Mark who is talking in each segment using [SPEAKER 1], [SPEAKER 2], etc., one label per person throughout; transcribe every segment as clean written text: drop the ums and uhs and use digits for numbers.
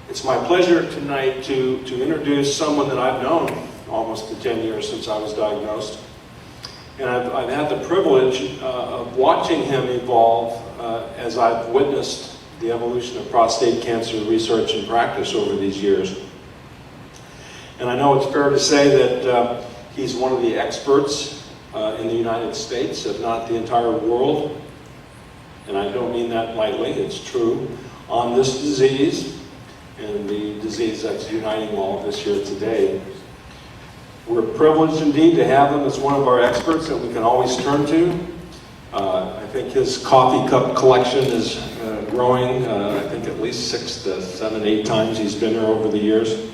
[SPEAKER 1] It's my pleasure tonight to introduce someone that I've known almost for 10 years since I was diagnosed. And I've had the privilege of watching him evolve as I've witnessed the evolution of prostate cancer research and practice over these years. And I know it's fair to say that he's one of the experts in the United States, if not the entire world, and I don't mean that lightly, it's true, on this disease and the disease that's uniting all of us here today. We're privileged indeed to have him as one of our experts that we can always turn to. I think his coffee cup collection is growing, I think at least 6 to 7, 8 times he's been here over the years.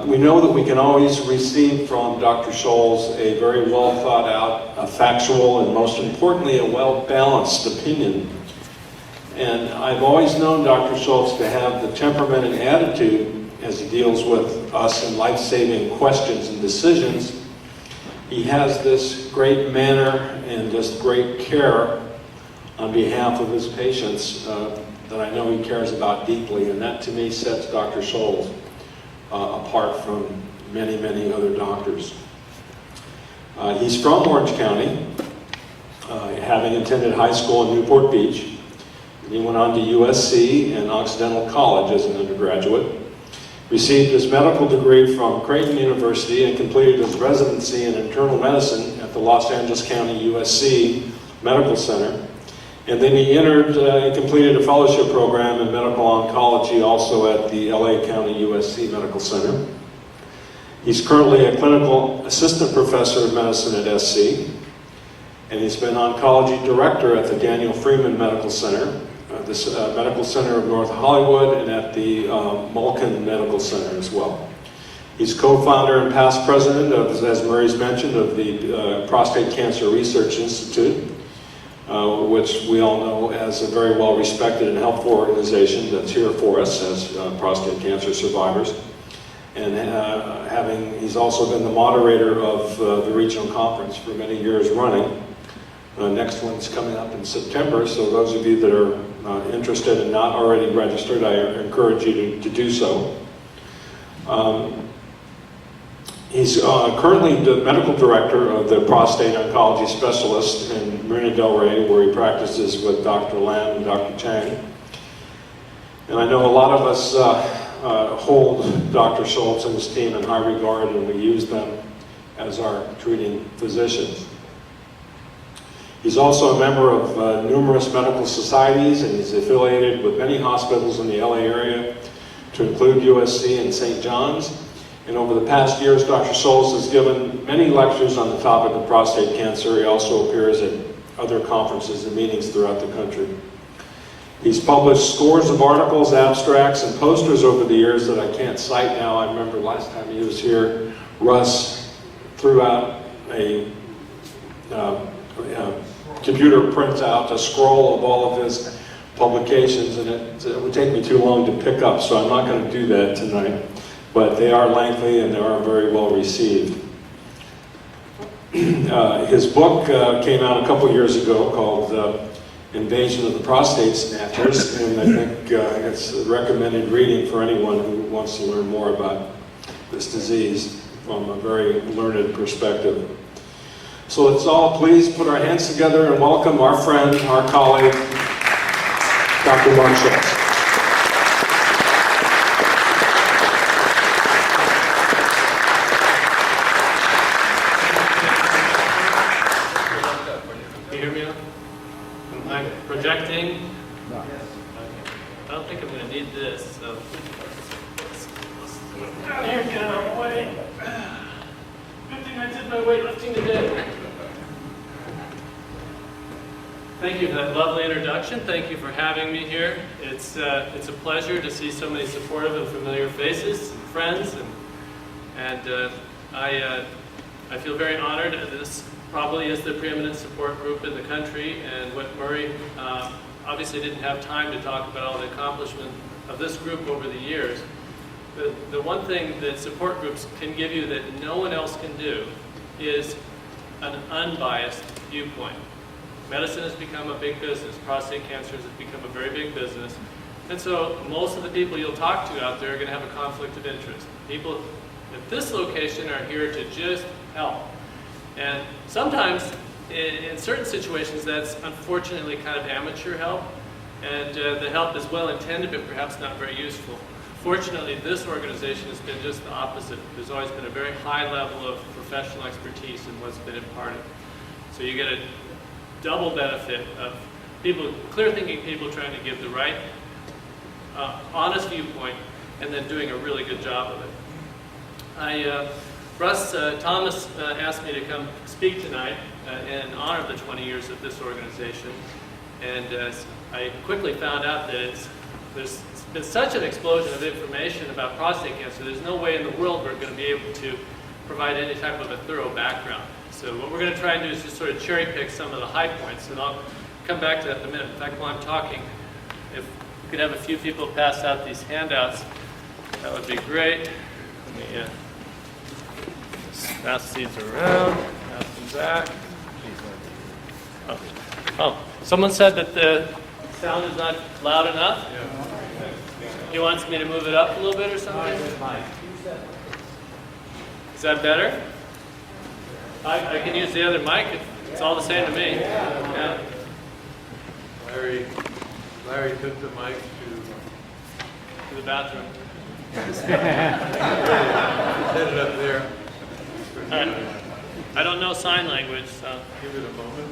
[SPEAKER 1] We know that we can always receive from Dr. Scholz a very well thought out, a factual, and most importantly, a well-balanced opinion. And I've always known Dr. Scholz to have the temperament and attitude as he deals with us in life-saving questions and decisions. He has this great manner and this great care on behalf of his patients that I know he cares about deeply, and that to me sets Dr. Scholz apart from many, many other doctors. He's from Orange County, having attended high school in Newport Beach. He went on to USC and Occidental College as an undergraduate, received his medical degree from Creighton University, and completed his residency in internal medicine at the Los Angeles County USC Medical Center. And then he entered and completed a fellowship program in medical oncology also at the LA County USC Medical Center. He's currently a clinical assistant professor of medicine at SC, and he's been oncology director at the Daniel Freeman Medical Center, this Medical Center of North Hollywood, and at the Mulkin Medical Center as well. He's co-founder and past president of, as Murray's mentioned, of the Prostate Cancer Research Institute, which we all know as a very well-respected and helpful organization that's here for us as prostate cancer survivors. And he's also been the moderator of the regional conference for many years running. Next one's coming up in September, so those of you that are interested and not already registered, I encourage you to do so. He's currently the medical director of the prostate oncology specialist in Marina Del Rey, where he practices with Dr. Lam and Dr. Chang. And I know a lot of us hold Dr. Scholz and his team in high regard, and we use them as our treating physicians. He's also a member of numerous medical societies, and he's affiliated with many hospitals in the LA area, to include USC and St. John's. And over the past years, Dr. Scholz has given many lectures on the topic of prostate cancer. He also appears at other conferences and meetings throughout the country. He's published scores of articles, abstracts, and posters over the years that I can't cite now. I remember last time he was here, Russ threw out a computer printout, a scroll of all of his publications, and it would take me too long to pick up, so I'm not going to do that tonight. But they are lengthy and they are very well received. His book came out a couple years ago called Invasion of the Prostate Snatchers, and I think it's recommended reading for anyone who wants to learn more about this disease from a very learned perspective. So let's all please put our hands together and welcome our friend, our colleague, Dr. Mark Scholz.
[SPEAKER 2] Projecting? No. Okay. I don't think I'm going to need this, so. There, get out of the way. Good thing I did my weightlifting today. Thank you for that lovely introduction. Thank you for having me here. It's a pleasure to see so many supportive and familiar faces and friends, and I feel very honored. This probably is the preeminent support group in the country, and what Murray obviously didn't have time to talk about all the accomplishment of this group over the years. The one thing that support groups can give you that no one else can do is an unbiased viewpoint. Medicine has become a big business. Prostate cancer has become a very big business. And so most of the people you'll talk to out there are going to have a conflict of interest. People at this location are here to just help. And sometimes, in certain situations, that's unfortunately kind of amateur help. And the help is well intended, but perhaps not very useful. Fortunately, this organization has been just the opposite. There's always been a very high level of professional expertise in what's been imparted. So you get a double benefit of people, clear-thinking people trying to give the right, honest viewpoint, and then doing a really good job of it. Russ Thomas asked me to come speak tonight in honor of the 20 years of this organization, and I quickly found out that there's been such an explosion of information about prostate cancer, there's no way in the world we're going to be able to provide any type of a thorough background. So what we're going to try and do is just sort of cherry pick some of the high points, and I'll come back to that in a minute. In fact, while I'm talking, if we could have a few people pass out these handouts, that would be great. Let me just pass these around, pass them back. Oh, someone said that the sound is not loud enough? He wants me to move it up a little bit or something? Is that better? I can use the other mic. It's all the same to me. Yeah.
[SPEAKER 3] Larry took the mic
[SPEAKER 2] To the bathroom.
[SPEAKER 3] set it up there.
[SPEAKER 2] All right. I don't know sign language, so.
[SPEAKER 3] Give it a moment.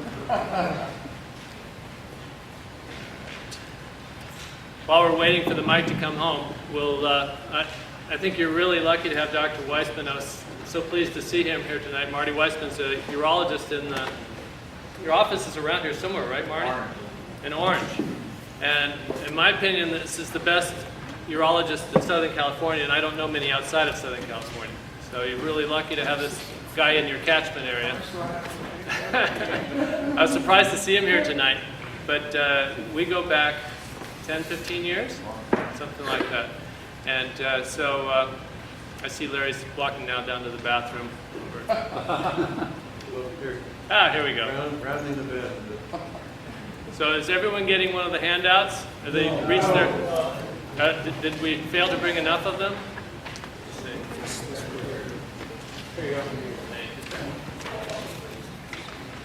[SPEAKER 2] While we're waiting for the mic to come home, I think you're really lucky to have Dr. Weissman. I was so pleased to see him here tonight. Marty Weissman's a urologist your office is around here somewhere, right, Marty?
[SPEAKER 3] Orange.
[SPEAKER 2] In Orange. And in my opinion, this is the best urologist in Southern California, and I don't know many outside of Southern California. So you're really lucky to have this guy in your catchment area. I was surprised to see him here tonight, but we go back 10, 15 years, something like that. And so I see Larry's walking now down to the bathroom.
[SPEAKER 3] Well,
[SPEAKER 2] Here we go.
[SPEAKER 3] rounding the bend.
[SPEAKER 2] So is everyone getting one of the handouts? Have they reached their... did we fail to bring enough of them? Let's see.
[SPEAKER 3] Here you go.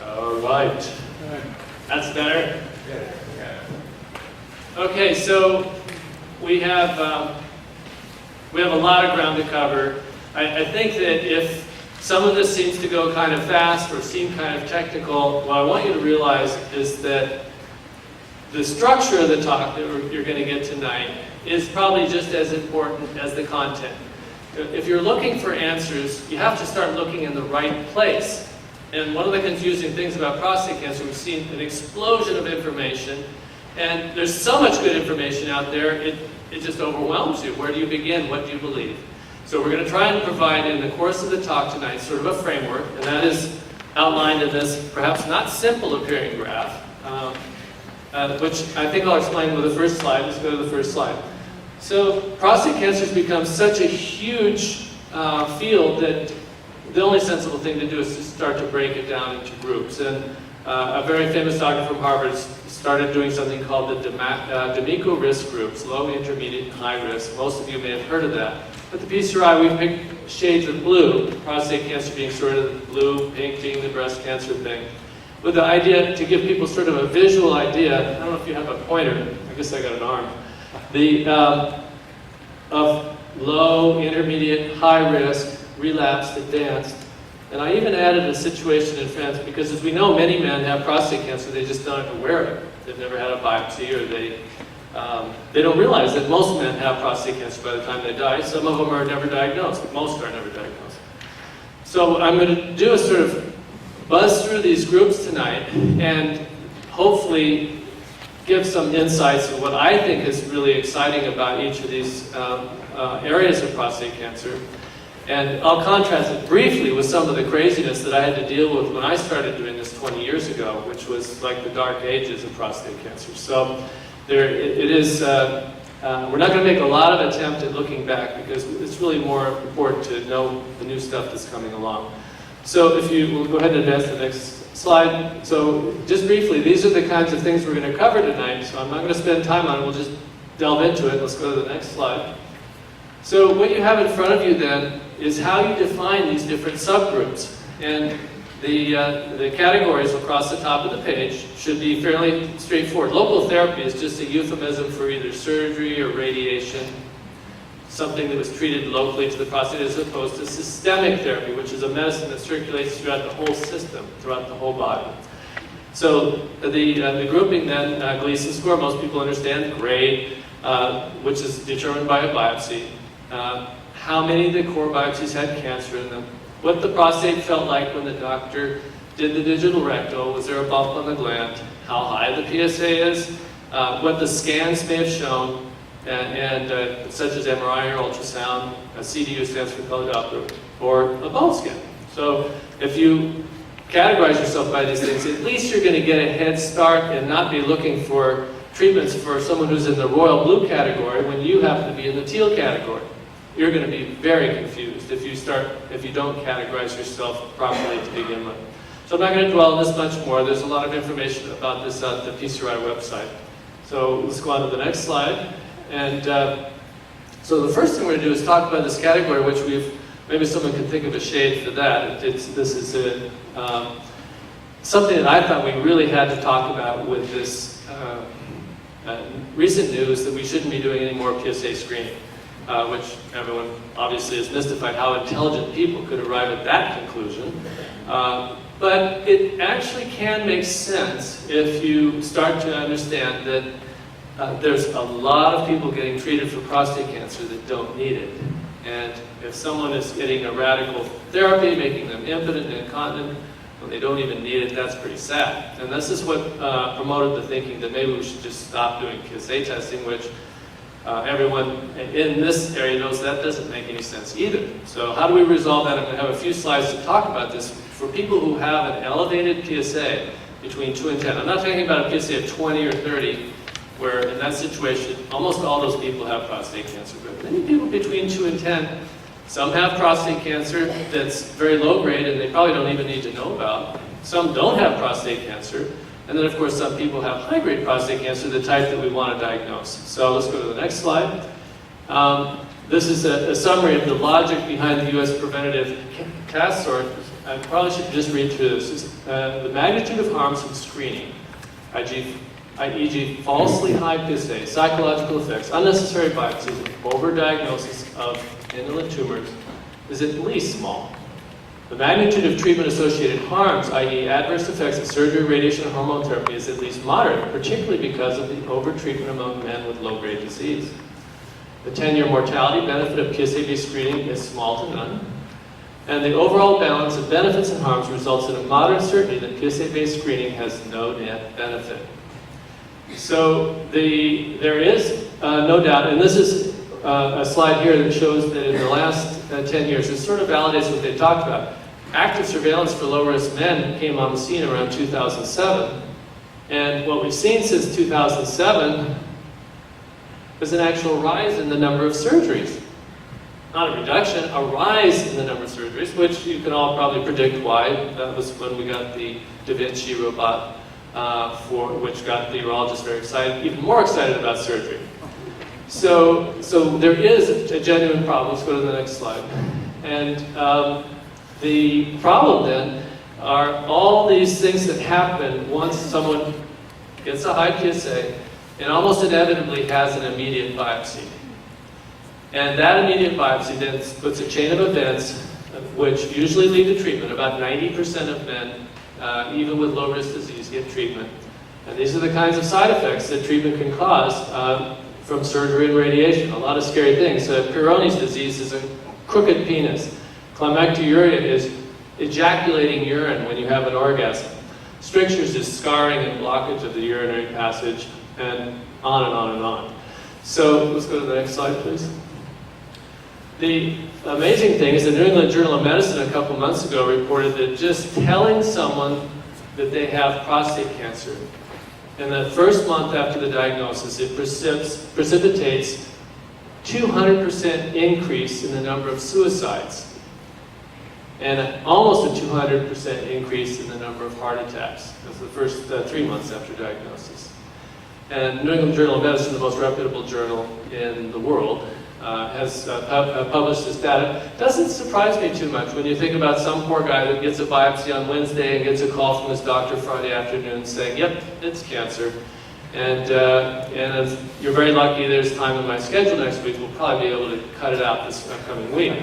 [SPEAKER 2] All right. That's better? Okay, so we have a lot of ground to cover. I think that if some of this seems to go kind of fast or seem kind of technical, what I want you to realize is that the structure of the talk that you're going to get tonight is probably just as important as the content. If you're looking for answers, you have to start looking in the right place. And one of the confusing things about prostate cancer, we've seen an explosion of information, and there's so much good information out there, it just overwhelms you. Where do you begin? What do you believe? So we're going to try and provide in the course of the talk tonight sort of a framework, and that is outlined in this perhaps not simple appearing graph, which I think I'll explain with the first slide. Let's go to the first slide. So prostate cancer has become such a huge field that the only sensible thing to do is to start to break it down into groups. And a very famous doctor from Harvard started doing something called the D'Amico risk groups, low, intermediate, and high risk. Most of you may have heard of that. But the PCRI, we picked shades of blue, prostate cancer being sort of the blue, pink being the breast cancer thing, with the idea to give people sort of a visual idea. I don't know if you have a pointer. I guess I got an arm. Of low, intermediate, high risk, relapsed, advanced. And I even added a situation in France because, as we know, many men have prostate cancer. They just aren't aware of it. They've never had a biopsy, or they don't realize that most men have prostate cancer by the time they die. Some of them are never diagnosed, but most are never diagnosed. So I'm going to do a sort of buzz through these groups tonight and hopefully give some insights on what I think is really exciting about each of these areas of prostate cancer. And I'll contrast it briefly with some of the craziness that I had to deal with when I started doing this 20 years ago, which was like the dark ages of prostate cancer. So we're not going to make a lot of attempt at looking back because it's really more important to know the new stuff that's coming along. So if you will go ahead and advance to the next slide. So just briefly, these are the kinds of things we're going to cover tonight. So I'm not going to spend time on it. We'll just delve into it. Let's go to the next slide. So what you have in front of you then is how you define these different subgroups. And the categories across the top of the page should be fairly straightforward. Local therapy is just a euphemism for either surgery or radiation, something that was treated locally to the prostate, as opposed to systemic therapy, which is a medicine that circulates throughout the whole system, throughout the whole body. So the grouping then, Gleason score, most people understand, grade, which is determined by a biopsy. How many of the core biopsies had cancer in them, what the prostate felt like when the doctor did the digital rectal, was there a bump on the gland, how high the PSA is, what the scans may have shown, and such as MRI or ultrasound, a CDU stands for color Doppler, or a bone scan. So if you categorize yourself by these things, at least you're going to get a head start and not be looking for treatments for someone who's in the royal blue category when you happen to be in the teal category. You're going to be very confused if you don't categorize yourself properly to begin with. So I'm not going to dwell on this much more. There's a lot of information about this on the PCRI website. So let's go on to the next slide. And so the first thing we're going to do is talk about this category, which maybe someone can think of a shade for that. This is something that I thought we really had to talk about with this recent news that we shouldn't be doing any more PSA screening. Which everyone obviously is mystified how intelligent people could arrive at that conclusion. But it actually can make sense if you start to understand that there's a lot of people getting treated for prostate cancer that don't need it. And if someone is getting a radical therapy, making them impotent and incontinent, when they don't even need it, that's pretty sad. And this is what promoted the thinking that maybe we should just stop doing PSA testing, which everyone in this area knows that doesn't make any sense either. So how do we resolve that? I'm going to have a few slides to talk about this. For people who have an elevated PSA between 2 and 10, I'm not talking about a PSA of 20 or 30, where in that situation, almost all those people have prostate cancer. But many people between 2 and 10, some have prostate cancer that's very low grade and they probably don't even need to know about. Some don't have prostate cancer. And then, of course, some people have high-grade prostate cancer, the type that we want to diagnose. So let's go to the next slide. This is a summary of the logic behind the U.S. preventative task force. I probably should just read through this. The magnitude of harms from screening, e.g. falsely high PSA, psychological effects, unnecessary biopsies, and overdiagnosis of indolent tumors is at least small. The magnitude of treatment-associated harms, i.e. adverse effects of surgery, radiation, and hormone therapy, is at least moderate, particularly because of the overtreatment among men with low-grade disease. The 10-year mortality benefit of PSA-based screening is small to none, and the overall balance of benefits and harms results in a moderate certainty that PSA-based screening has no net benefit. So there is no doubt, and this is a slide here that shows that in the last 10 years, it sort of validates what they talked about. Active surveillance for low-risk men came on the scene around 2007, and what we've seen since 2007 is an actual rise in the number of surgeries. Not a reduction, a rise in the number of surgeries, which you can all probably predict why. That was when we got the Da Vinci robot, which got the urologists very excited, even more excited about surgery. So there is a genuine problem. Let's go to the next slide. And the problem then are all these things that happen once someone gets a high PSA and almost inevitably has an immediate biopsy. And that immediate biopsy then puts a chain of events which usually lead to treatment. About 90% of men, even with low-risk disease, get treatment. And these are the kinds of side effects that treatment can cause from surgery and radiation. A lot of scary things. Peyronie's disease is a crooked penis. Climacturia is ejaculating urine when you have an orgasm. Strictures is scarring and blockage of the urinary passage, and on and on and on. So let's go to the next slide, please. The amazing thing is the New England Journal of Medicine a couple months ago reported that just telling someone that they have prostate cancer in the first month after the diagnosis, it precipitates 200% increase in the number of suicides and almost a 200% increase in the number of heart attacks. That's the first 3 months after diagnosis. And New England Journal of Medicine, the most reputable journal in the world, has published this data. Doesn't surprise me too much when you think about some poor guy that gets a biopsy on Wednesday and gets a call from his doctor Friday afternoon saying, yep, it's cancer. And if you're very lucky there's time in my schedule next week, we'll probably be able to cut it out this upcoming week.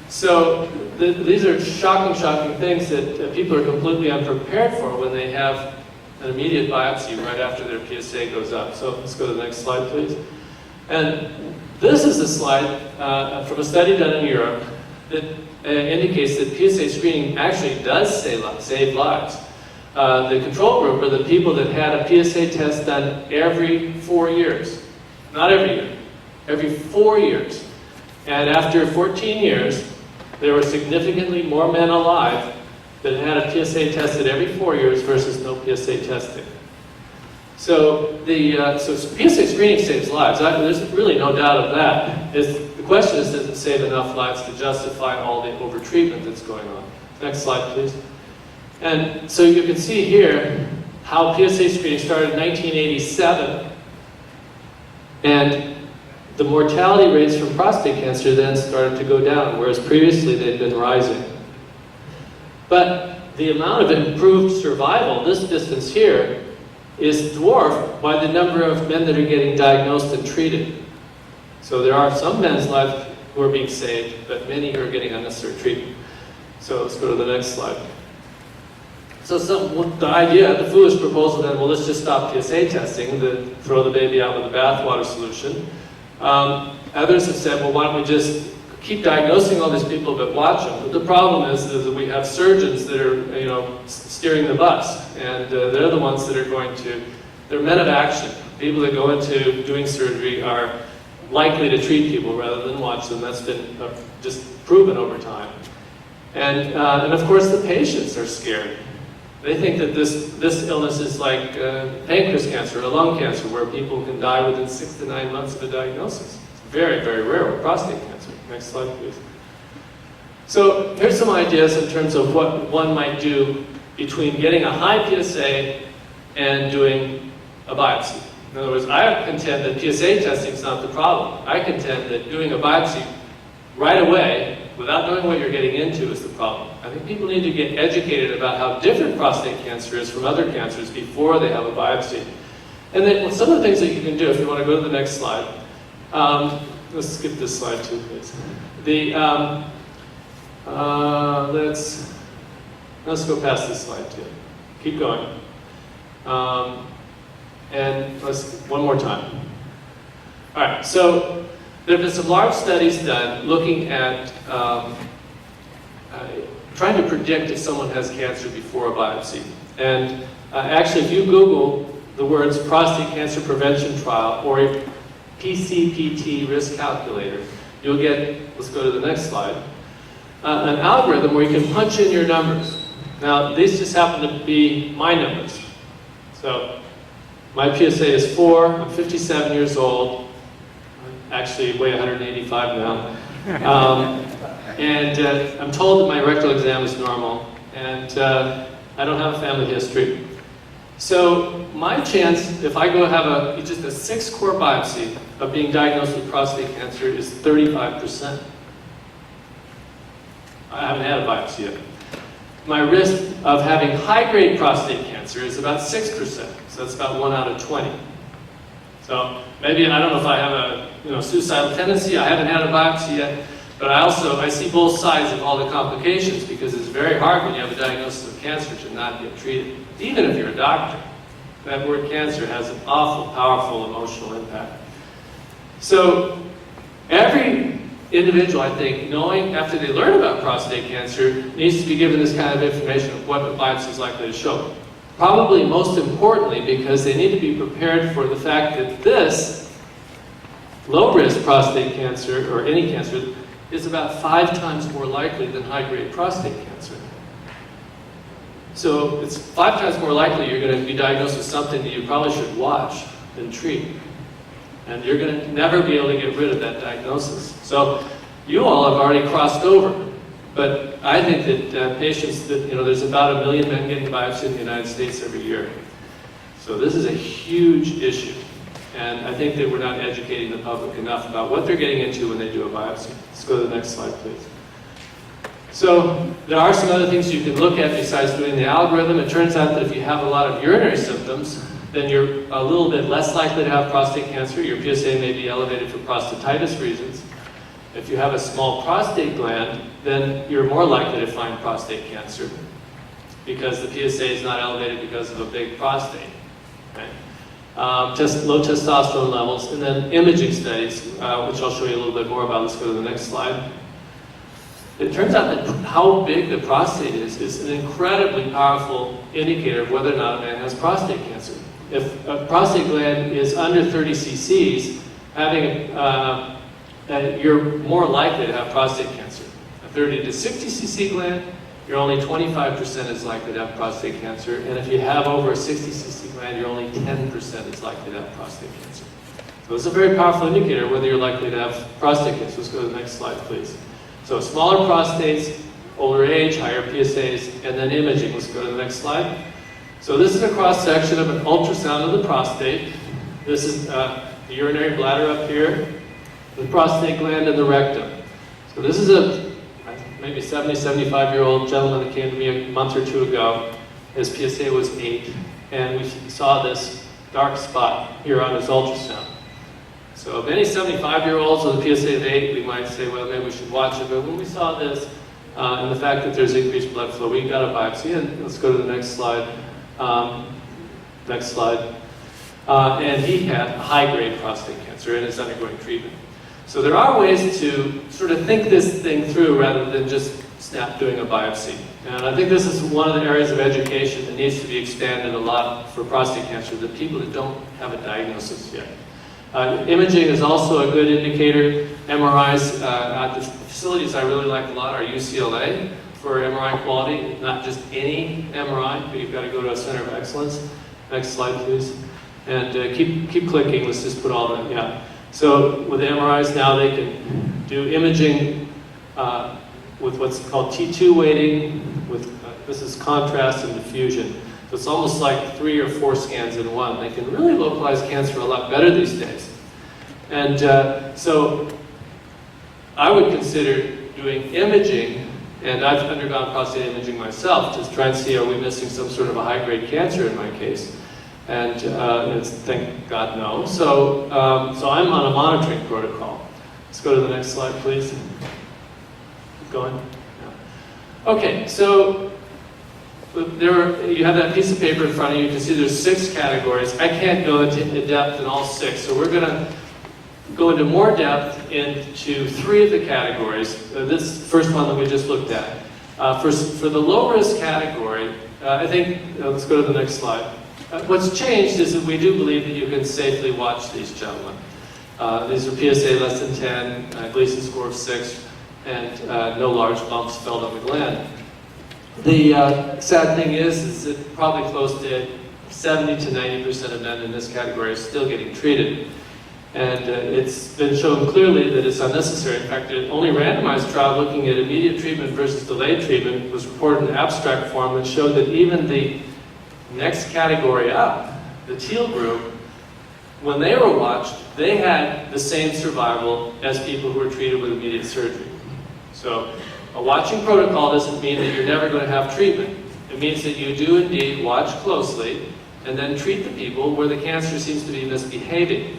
[SPEAKER 2] So these are shocking things that people are completely unprepared for when they have an immediate biopsy right after their PSA goes up. So let's go to the next slide, please. And this is a slide from a study done in Europe that indicates that PSA screening actually does save lives. The control group are the people that had a PSA test done every 4 years. Not every year, every 4 years. And after 14 years, there were significantly more men alive that had a PSA tested every 4 years versus no PSA testing. So so PSA screening saves lives. There's really no doubt of that. The question is, does it save enough lives to justify all the overtreatment that's going on? Next slide, please. And so you can see here how PSA screening started in 1987, and the mortality rates from prostate cancer then started to go down, whereas previously they'd been rising. But the amount of improved survival, this distance here, is dwarfed by the number of men that are getting diagnosed and treated. So there are some men's lives who are being saved, but many who are getting unnecessary treatment. So let's go to the next slide. So the idea, the foolish proposal then, well, let's just stop PSA testing, throw the baby out with the bathwater solution. Others have said, well, why don't we just keep diagnosing all these people but watch them? But the problem is that we have surgeons that are, steering the bus, and they're the ones that are they're men of action. People that go into doing surgery are likely to treat people rather than watch them. That's been just proven over time. And of course the patients are scared. They think that this illness is like pancreas cancer or lung cancer, where people can die within 6 to 9 months of a diagnosis. It's very, very rare with prostate cancer. Next slide, please. So here's some ideas in terms of what one might do between getting a high PSA and doing a biopsy. In other words, I contend that PSA testing is not the problem. I contend that doing a biopsy right away, without knowing what you're getting into, is the problem. I think people need to get educated about how different prostate cancer is from other cancers before they have a biopsy. And then some of the things that you can do, if you want to go to the next slide. Let's skip this slide too, please. Let's go past this slide too. Keep going. And one more time. All right, so there have been some large studies done looking at trying to predict if someone has cancer before a biopsy. And actually, if you Google the words prostate cancer prevention trial or PCPT risk calculator, you'll get, let's go to the next slide, an algorithm where you can punch in your numbers. Now, these just happen to be my numbers. So, my PSA is 4, I'm 57 years old, actually weigh 185 now. And I'm told that my rectal exam is normal, and I don't have a family history. So my chance, if I go have just a 6-core biopsy of being diagnosed with prostate cancer, is 35%. I haven't had a biopsy yet. My risk of having high-grade prostate cancer is about 6%, so that's about 1 out of 20. So maybe, I don't know if I have a suicidal tendency, I haven't had a biopsy yet, but I see both sides of all the complications, because it's very hard when you have a diagnosis of cancer to not get treated, even if you're a doctor. That word cancer has an awful, powerful emotional impact. So every individual, I think, knowing after they learn about prostate cancer, needs to be given this kind of information of what the biopsy is likely to show. Probably most importantly, because they need to be prepared for the fact that this low-risk prostate cancer, or any cancer, is about 5 times more likely than high-grade prostate cancer. So it's 5 times more likely you're going to be diagnosed with something that you probably should watch than treat. And you're going to never be able to get rid of that diagnosis. So you all have already crossed over. But I think that patients, there's about 1 million men getting biopsy in the United States every year. So this is a huge issue. And I think that we're not educating the public enough about what they're getting into when they do a biopsy. Let's go to the next slide, please. So there are some other things you can look at besides doing the algorithm. It turns out that if you have a lot of urinary symptoms, then you're a little bit less likely to have prostate cancer. Your PSA may be elevated for prostatitis reasons. If you have a small prostate gland, then you're more likely to find prostate cancer because the PSA is not elevated because of a big prostate. Okay? Just low testosterone levels, and then imaging studies, which I'll show you a little bit more about. Let's go to the next slide. It turns out that how big the prostate is an incredibly powerful indicator of whether or not a man has prostate cancer. If a prostate gland is under 30 cc's, you're more likely to have prostate cancer. A 30 to 60 cc gland, you're only 25% as likely to have prostate cancer. And if you have over a 60 cc gland, you're only 10% as likely to have prostate cancer. So it's a very powerful indicator whether you're likely to have prostate cancer. Let's go to the next slide, please. So smaller prostates, older age, higher PSAs, and then imaging. Let's go to the next slide. So this is a cross-section of an ultrasound of the prostate. This is the urinary bladder up here, the prostate gland, and the rectum. So this is a maybe 70, 75-year-old gentleman that came to me a month or two ago. His PSA was 8, and we saw this dark spot here on his ultrasound. So of any 75-year-olds with a PSA of 8, we might say, well, maybe we should watch it. But when we saw this, and the fact that there's increased blood flow, we got a biopsy. And let's go to the next slide. Next slide. And he had high-grade prostate cancer and is undergoing treatment. So there are ways to sort of think this thing through rather than just snap doing a biopsy. And I think this is one of the areas of education that needs to be expanded a lot for prostate cancer, the people that don't have a diagnosis yet. Imaging is also a good indicator. MRIs at the facilities I really like a lot are UCLA for MRI quality, not just any MRI, but you've got to go to a center of excellence. Next slide, please. And keep clicking. Let's just put all that, yeah. So with MRIs now, they can do imaging with what's called T2 weighting. This is contrast and diffusion. So it's almost like 3 or 4 scans in one. They can really localize cancer a lot better these days. And so I would consider doing imaging, and I've undergone prostate imaging myself to try and see, are we missing some sort of a high-grade cancer in my case? And thank God, no. So I'm on a monitoring protocol. Let's go to the next slide, please. Keep going. Yeah. Okay, so you have that piece of paper in front of you. You can see there's 6 categories. I can't go into depth in all 6, so we're going to go into more depth into 3 of the categories. This first one that we just looked at. For the low risk category, I think, let's go to the next slide. What's changed is that we do believe that you can safely watch these gentlemen. These are PSA less than 10, Gleason score of 6, and no large lumps felt on the gland. The sad thing is that probably close to 70 to 90% of men in this category are still getting treated. And it's been shown clearly that it's unnecessary. In fact, the only randomized trial looking at immediate treatment versus delayed treatment was reported in abstract form and showed that even the next category up, the teal group, when they were watched, they had the same survival as people who were treated with immediate surgery. So a watching protocol doesn't mean that you're never going to have treatment. It means that you do indeed watch closely and then treat the people where the cancer seems to be misbehaving.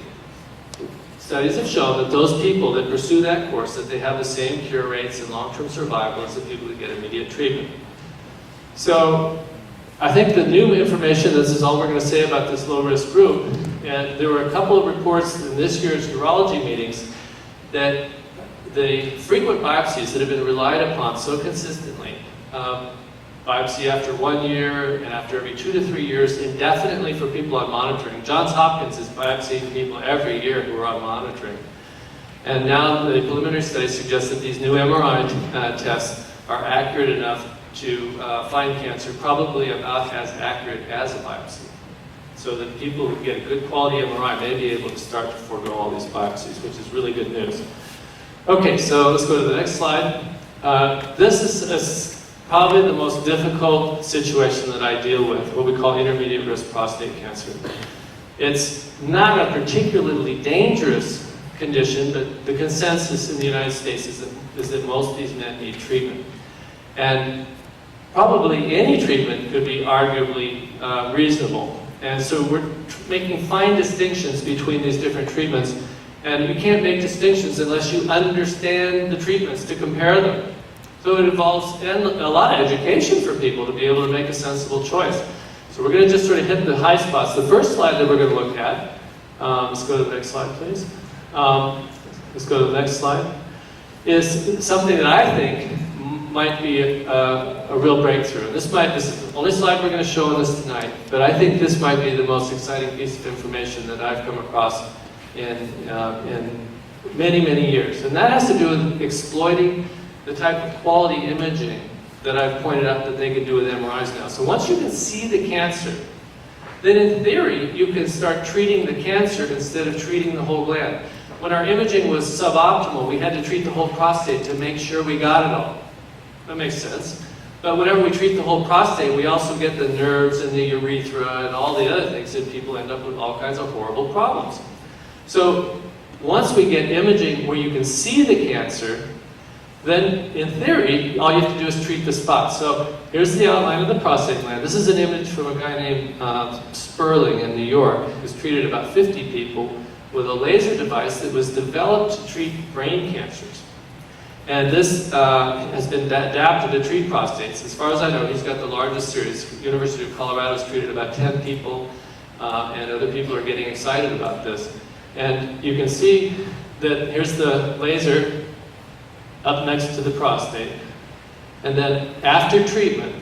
[SPEAKER 2] Studies have shown that those people that pursue that course, that they have the same cure rates and long-term survival as the people that get immediate treatment. So I think the new information, this is all we're going to say about this low-risk group, and there were a couple of reports in this year's urology meetings that the frequent biopsies that have been relied upon so consistently, biopsy after 1 year and after every 2 to 3 years, indefinitely for people on monitoring. Johns Hopkins is biopsying people every year who are on monitoring. And now the preliminary studies suggest that these new MRI tests are accurate enough to find cancer, probably about as accurate as a biopsy. So that people who get a good quality MRI may be able to start to forego all these biopsies, which is really good news. Okay, so let's go to the next slide. This is probably the most difficult situation that I deal with, what we call intermediate risk prostate cancer. It's not a particularly dangerous condition, but the consensus in the United States is that most of these men need treatment. And probably any treatment could be arguably reasonable. And so we're making fine distinctions between these different treatments. And you can't make distinctions unless you understand the treatments to compare them. So it involves a lot of education for people to be able to make a sensible choice. So we're going to just sort of hit the high spots. The first slide that we're going to look at, let's go to the next slide, please. Let's go to the next slide, is something that I think might be a real breakthrough. This is the only slide we're going to show on this tonight, but I think this might be the most exciting piece of information that I've come across in many, many years. And that has to do with exploiting the type of quality imaging that I've pointed out that they can do with MRIs now. So once you can see the cancer, then in theory, you can start treating the cancer instead of treating the whole gland. When our imaging was suboptimal, we had to treat the whole prostate to make sure we got it all. That makes sense. But whenever we treat the whole prostate, we also get the nerves and the urethra and all the other things, and people end up with all kinds of horrible problems. So once we get imaging where you can see the cancer, then in theory, all you have to do is treat the spot. So here's the outline of the prostate gland. This is an image from a guy named Sperling in New York, who's treated about 50 people with a laser device that was developed to treat brain cancers. And this has been adapted to treat prostates. As far as I know, he's got the largest series. University of Colorado's treated about 10 people, and other people are getting excited about this. And you can see that here's the laser up next to the prostate. And then after treatment,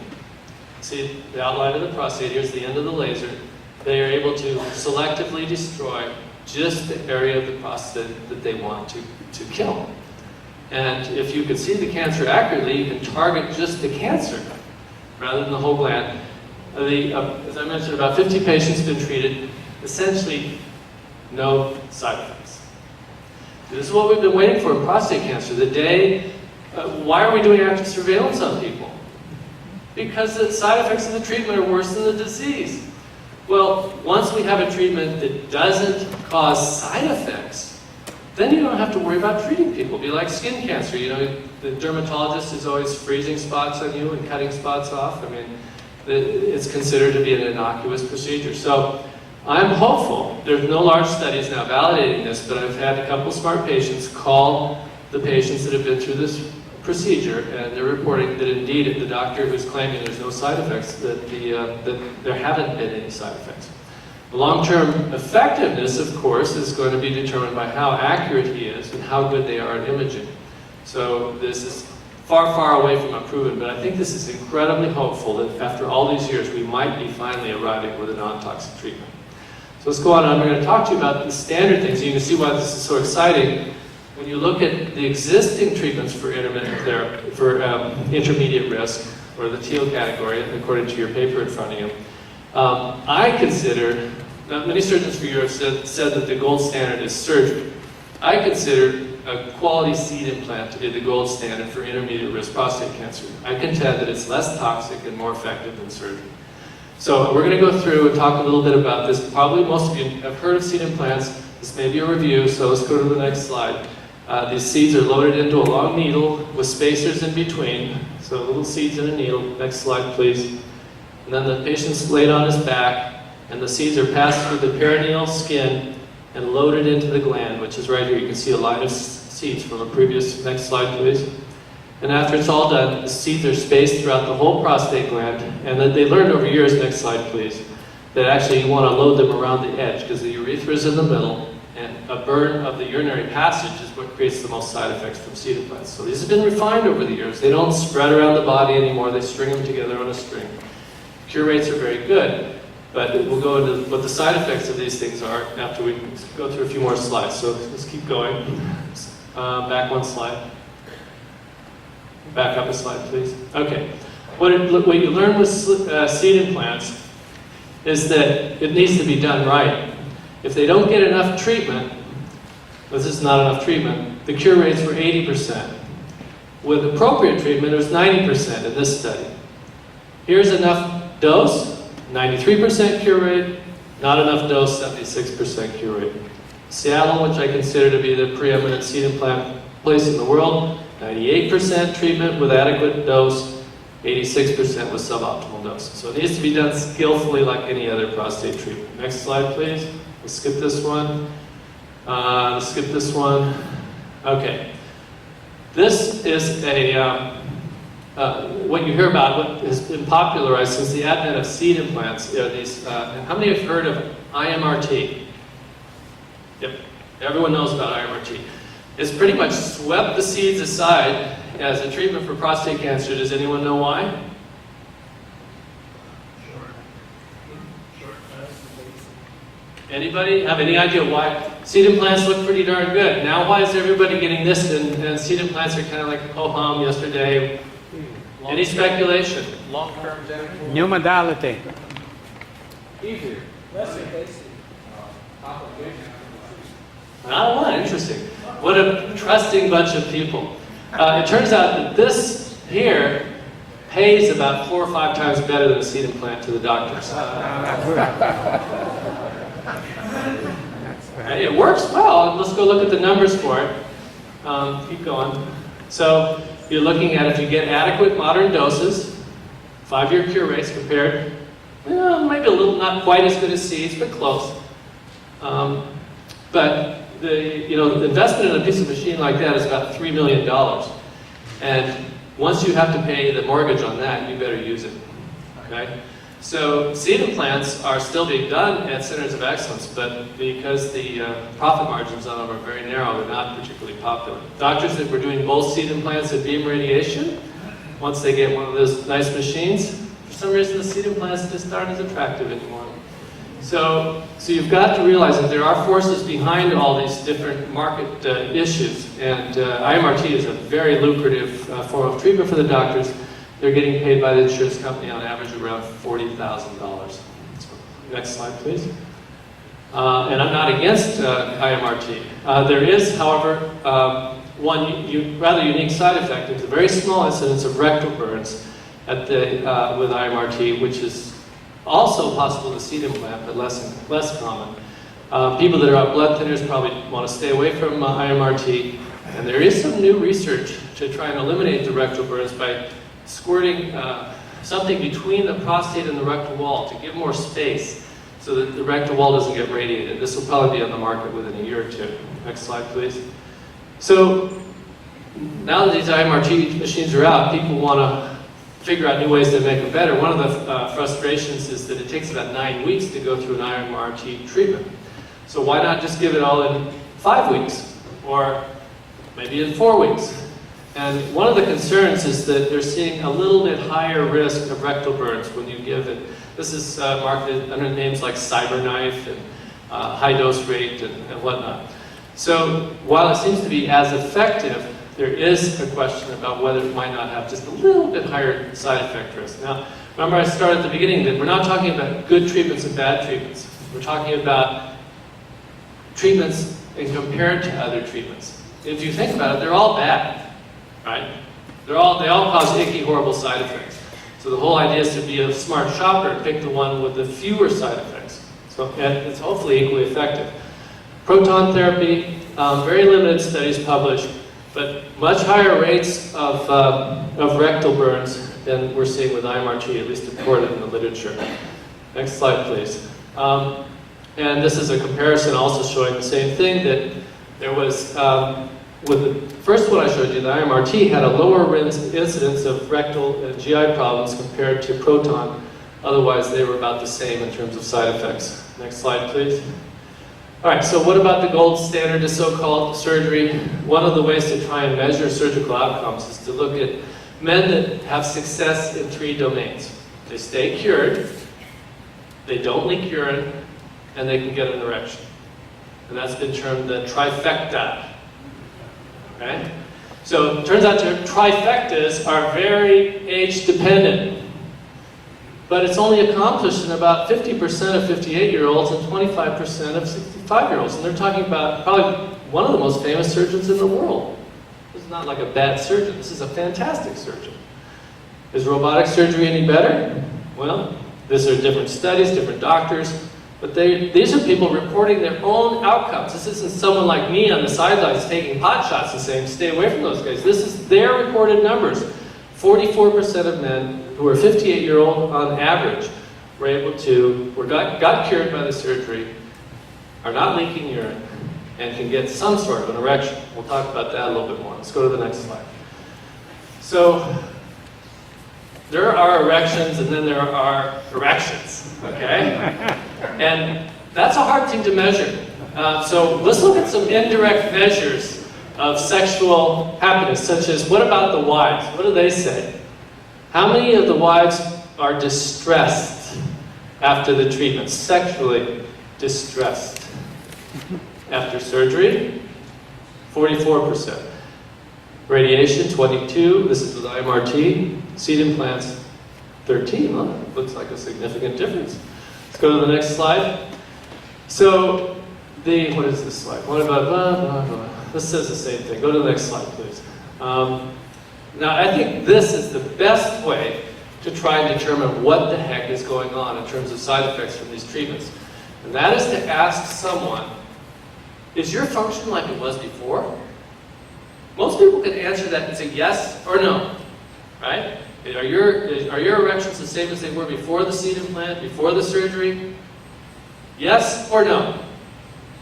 [SPEAKER 2] see the outline of the prostate, here's the end of the laser, they are able to selectively destroy just the area of the prostate that they want to kill. And if you can see the cancer accurately, you can target just the cancer rather than the whole gland. As I mentioned, about 50 patients have been treated, essentially no side effects. This is what we've been waiting for in prostate cancer. The day, why are we doing active surveillance on people? Because the side effects of the treatment are worse than the disease. Well, once we have a treatment that doesn't cause side effects, then you don't have to worry about treating people. It'd be like skin cancer. You know, the dermatologist is always freezing spots on you and cutting spots off. I mean, it's considered to be an innocuous procedure. So I'm hopeful. There's no large studies now validating this, but I've had a couple smart patients call the patients that have been through this procedure, and they're reporting that indeed the doctor who's claiming there's no side effects, that there haven't been any side effects. The long-term effectiveness, of course, is going to be determined by how accurate he is and how good they are at imaging. So this is far, far away from unproven, but I think this is incredibly hopeful that after all these years, we might be finally arriving with a non-toxic treatment. So let's go on. I'm going to talk to you about the standard things. You can see why this is so exciting. When you look at the existing treatments for intermittent therapy, for intermediate risk, or the teal category, according to your paper in front of you, I consider, now many surgeons for Europe said that the gold standard is surgery. I consider a quality seed implant to be the gold standard for intermediate risk prostate cancer. I contend that it's less toxic and more effective than surgery. So we're going to go through and talk a little bit about this. Probably most of you have heard of seed implants. This may be a review, so let's go to the next slide. These seeds are loaded into a long needle with spacers in between. So little seeds in a needle. Next slide, please. And then the patient's laid on his back, and the seeds are passed through the perineal skin and loaded into the gland, which is right here. You can see a line of seeds from a previous, next slide, please. And after it's all done, the seeds are spaced throughout the whole prostate gland, and then they learned over years, next slide, please, that actually you want to load them around the edge because the urethra is in the middle, and a burn of the urinary passage is what creates the most side effects from seed implants. So these have been refined over the years. They don't spread around the body anymore. They string them together on a string. Cure rates are very good, but we'll go into what the side effects of these things are after we go through a few more slides. So let's keep going. Back one slide. Back up a slide, please. Okay. What you learn with seed implants is that it needs to be done right. If they don't get enough treatment, this is not enough treatment, the cure rates were 80%. With appropriate treatment, it was 90% in this study. Here's enough dose, 93% cure rate, Not enough dose, 76% cure rate. Seattle, which I consider to be the preeminent seed implant place in the world, 98% treatment with adequate dose, 86% with suboptimal dose. So it needs to be done skillfully like any other prostate treatment. Next slide, please. Let's skip this one. Let's skip this one. Okay. This is what you hear about, what has been popularized since the advent of seed implants. Are these, how many have heard of IMRT? Yep, everyone knows about IMRT. It's pretty much swept the seeds aside as a treatment for prostate cancer. Does anyone know why? Anybody have any idea why? Seed implants look pretty darn good. Now why is everybody getting this and seed implants are kind of like ho-hum yesterday? Any speculation?
[SPEAKER 3] Long-term benefit.
[SPEAKER 4] New modality.
[SPEAKER 2] Easier. Ah, interesting. What a trusting bunch of people. It turns out that this here pays about 4 or 5 times better than a seed implant to the doctors. It works well. Let's go look at the numbers for it. Keep going. So you're looking at if you get adequate modern doses, 5-year cure rates compared, maybe a little, not quite as good as seeds, but close. But the investment in a piece of machine like that is about $3 million. And once you have to pay the mortgage on that, you better use it. Okay? So seed implants are still being done at centers of excellence, but because the profit margins on them are very narrow, they're not particularly popular. Doctors that were doing both seed implants and beam radiation, once they get one of those nice machines, for some reason the seed implants just aren't as attractive anymore. So you've got to realize that there are forces behind all these different market issues, and IMRT is a very lucrative form of treatment for the doctors. They're getting paid by the insurance company on average around $40,000. Next slide, please. And I'm not against IMRT. There is, however, one rather unique side effect. There's a very small incidence of rectal burns with IMRT, which is also possible to seed implant, but less common. People that are on blood thinners probably want to stay away from IMRT. And there is some new research to try and eliminate the rectal burns by squirting something between the prostate and the rectal wall to give more space so that the rectal wall doesn't get radiated. This will probably be on the market within a year or two. Next slide, please. So now that these IMRT machines are out, people want to figure out new ways to make them better. One of the frustrations is that it takes about 9 weeks to go through an IMRT treatment. So why not just give it all in 5 weeks or maybe in 4 weeks? And one of the concerns is that they're seeing a little bit higher risk of rectal burns when you give it. This is marketed under names like CyberKnife and high dose rate and whatnot. So while it seems to be as effective, there is a question about whether it might not have just a little bit higher side effect risk. Now, remember I started at the beginning that we're not talking about good treatments and bad treatments. We're talking about treatments and compared to other treatments. If you think about it, they're all bad. Right? They all cause icky, horrible side effects. So the whole idea is to be a smart shopper and pick the one with the fewer side effects. So and it's hopefully equally effective. Proton therapy, very limited studies published, but much higher rates of rectal burns than we're seeing with IMRT, at least reported in the literature. Next slide, please. And this is a comparison also showing the same thing, that there was with the first one I showed you, the IMRT had a lower incidence of rectal and GI problems compared to proton. Otherwise, they were about the same in terms of side effects. Next slide, please. All right, so what about the gold standard of so-called surgery? One of the ways to try and measure surgical outcomes is to look at men that have success in 3 domains. They stay cured, they don't leak urine, and they can get an erection. And that's been termed the trifecta. Okay? So it turns out trifectas are very age-dependent. But it's only accomplished in about 50% of 58-year-olds and 25% of 65-year-olds. And they're talking about probably one of the most famous surgeons in the world. This is not like a bad surgeon. This is a fantastic surgeon. Is robotic surgery any better? Well, these are different studies, different doctors. But these are people reporting their own outcomes. This isn't someone like me on the sidelines taking pot shots and saying, stay away from those guys. This is their reported numbers. 44% of men who are 58-year-old on average were able to, got cured by the surgery, are not leaking urine, and can get some sort of an erection. We'll talk about that a little bit more. Let's go to the next slide. So, there are erections and then there are erections, okay? And that's a hard thing to measure. So let's look at some indirect measures of sexual happiness, such as, what about the wives? What do they say? How many of the wives are distressed after the treatment? Sexually distressed. After surgery, 44%. Radiation, 22. This is with IMRT. Seed implants, 13. Huh? Looks like a significant difference. Let's go to the next slide. So, what is this slide? What about blah, blah, blah. This says the same thing. Go to the next slide, please. Now, I think this is the best way to try and determine what the heck is going on in terms of side effects from these treatments. And that is to ask someone, is your function like it was before? Most people can answer that and say yes or no, right? Are your erections the same as they were before the seed implant, before the surgery? Yes or no?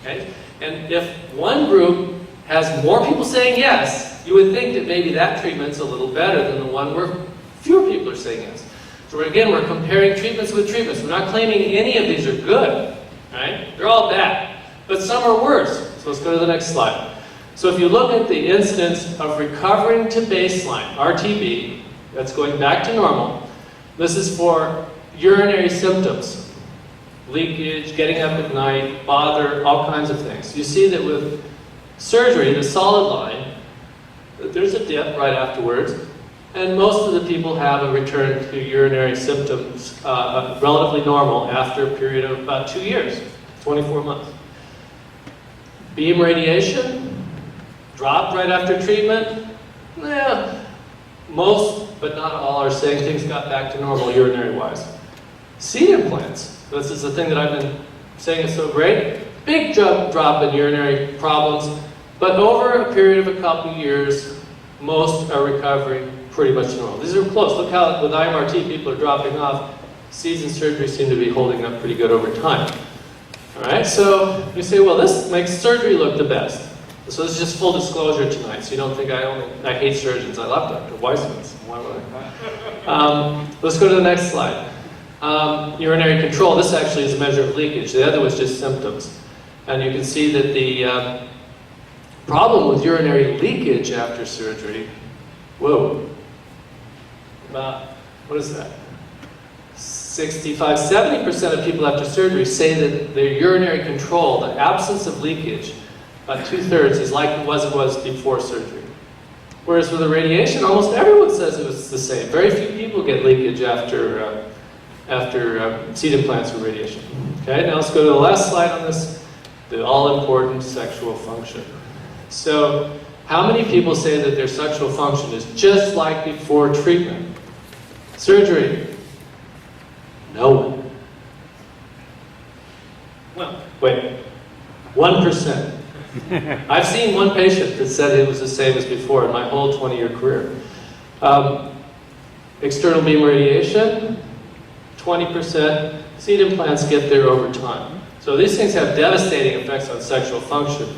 [SPEAKER 2] Okay? And if one group has more people saying yes, you would think that maybe that treatment's a little better than the one where fewer people are saying yes. So again, we're comparing treatments with treatments. We're not claiming any of these are good, right? They're all bad. But some are worse. So let's go to the next slide. So if you look at the incidence of recovering to baseline, RTB, that's going back to normal. This is for urinary symptoms. Leakage, getting up at night, bother, all kinds of things. You see that with surgery, the solid line, there's a dip right afterwards, and most of the people have a return to urinary symptoms relatively normal after a period of about 2 years, 24 months. Beam radiation, dropped right after treatment. Most, but not all, are saying things got back to normal urinary-wise. Seed implants, this is the thing that I've been saying is so great. Big drop in urinary problems, but over a period of a couple years, most are recovering pretty much normal. These are close. Look how with IMRT people are dropping off. Seeds and surgery seem to be holding up pretty good over time. All right, so you say, well, this makes surgery look the best. So this is just full disclosure tonight, so you don't think I hate surgeons. I love Dr. Weissman's. Why would I? Let's go to the next slide. Urinary control. This actually is a measure of leakage. The other was just symptoms. And you can see that the problem with urinary leakage after surgery, what is that? 65–70% of people after surgery say that their urinary control, the absence of leakage, about 2/3 is like it was before surgery. Whereas with the radiation, almost everyone says it was the same. Very few people get leakage after seed implants or radiation. Okay, now let's go to the last slide on this, the all-important sexual function. So, how many people say that their sexual function is just like before treatment? Surgery? No one. Well, wait, 1%. I've seen one patient that said it was the same as before in my whole 20-year career. External beam radiation, 20%. Seed implants get there over time. So these things have devastating effects on sexual function.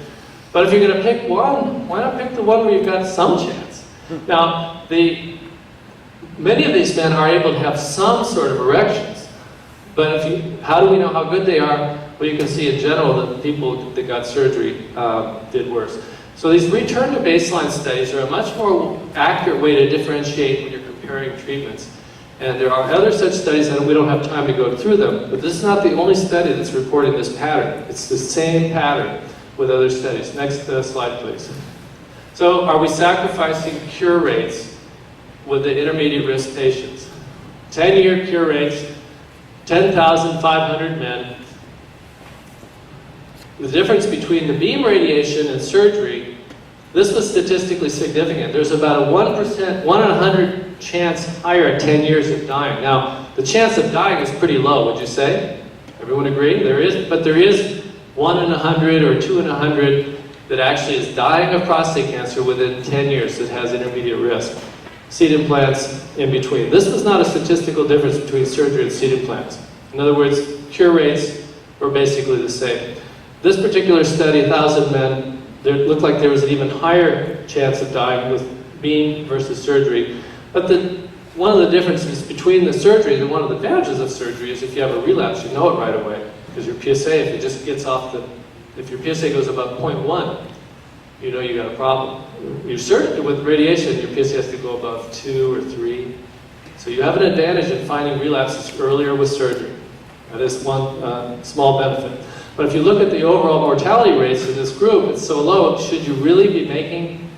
[SPEAKER 2] But if you're going to pick one, why not pick the one where you've got some chance? Now, many of these men are able to have some sort of erections. But how do we know how good they are? Well, you can see in general that the people that got surgery did worse. So these return to baseline studies are a much more accurate way to differentiate when you're comparing treatments. And there are other such studies, and we don't have time to go through them, but this is not the only study that's reporting this pattern. It's the same pattern with other studies. Next slide, please. So are we sacrificing cure rates with the intermediate risk patients? 10-year cure rates, 10,500 men. The difference between the beam radiation and surgery, this was statistically significant. There's about a 1%, 1 in 100 chance higher at 10 years of dying. Now, the chance of dying is pretty low, would you say? Everyone agree? There is, but there is 1 in 100 or 2 in 100 that actually is dying of prostate cancer within 10 years that has intermediate risk. Seed implants in between. This was not a statistical difference between surgery and seed implants. In other words, cure rates were basically the same. This particular study, 1,000 men, it looked like there was an even higher chance of dying with beam versus surgery. But one of the differences between the surgery and one of the advantages of surgery is if you have a relapse, you know it right away. Because your PSA, if it just gets off if your PSA goes above 0.1, you know you got a problem. With radiation, your PSA has to go above 2 or 3. So you have an advantage in finding relapses earlier with surgery. That is one small benefit. But if you look at the overall mortality rates in this group, it's so low, should you really be making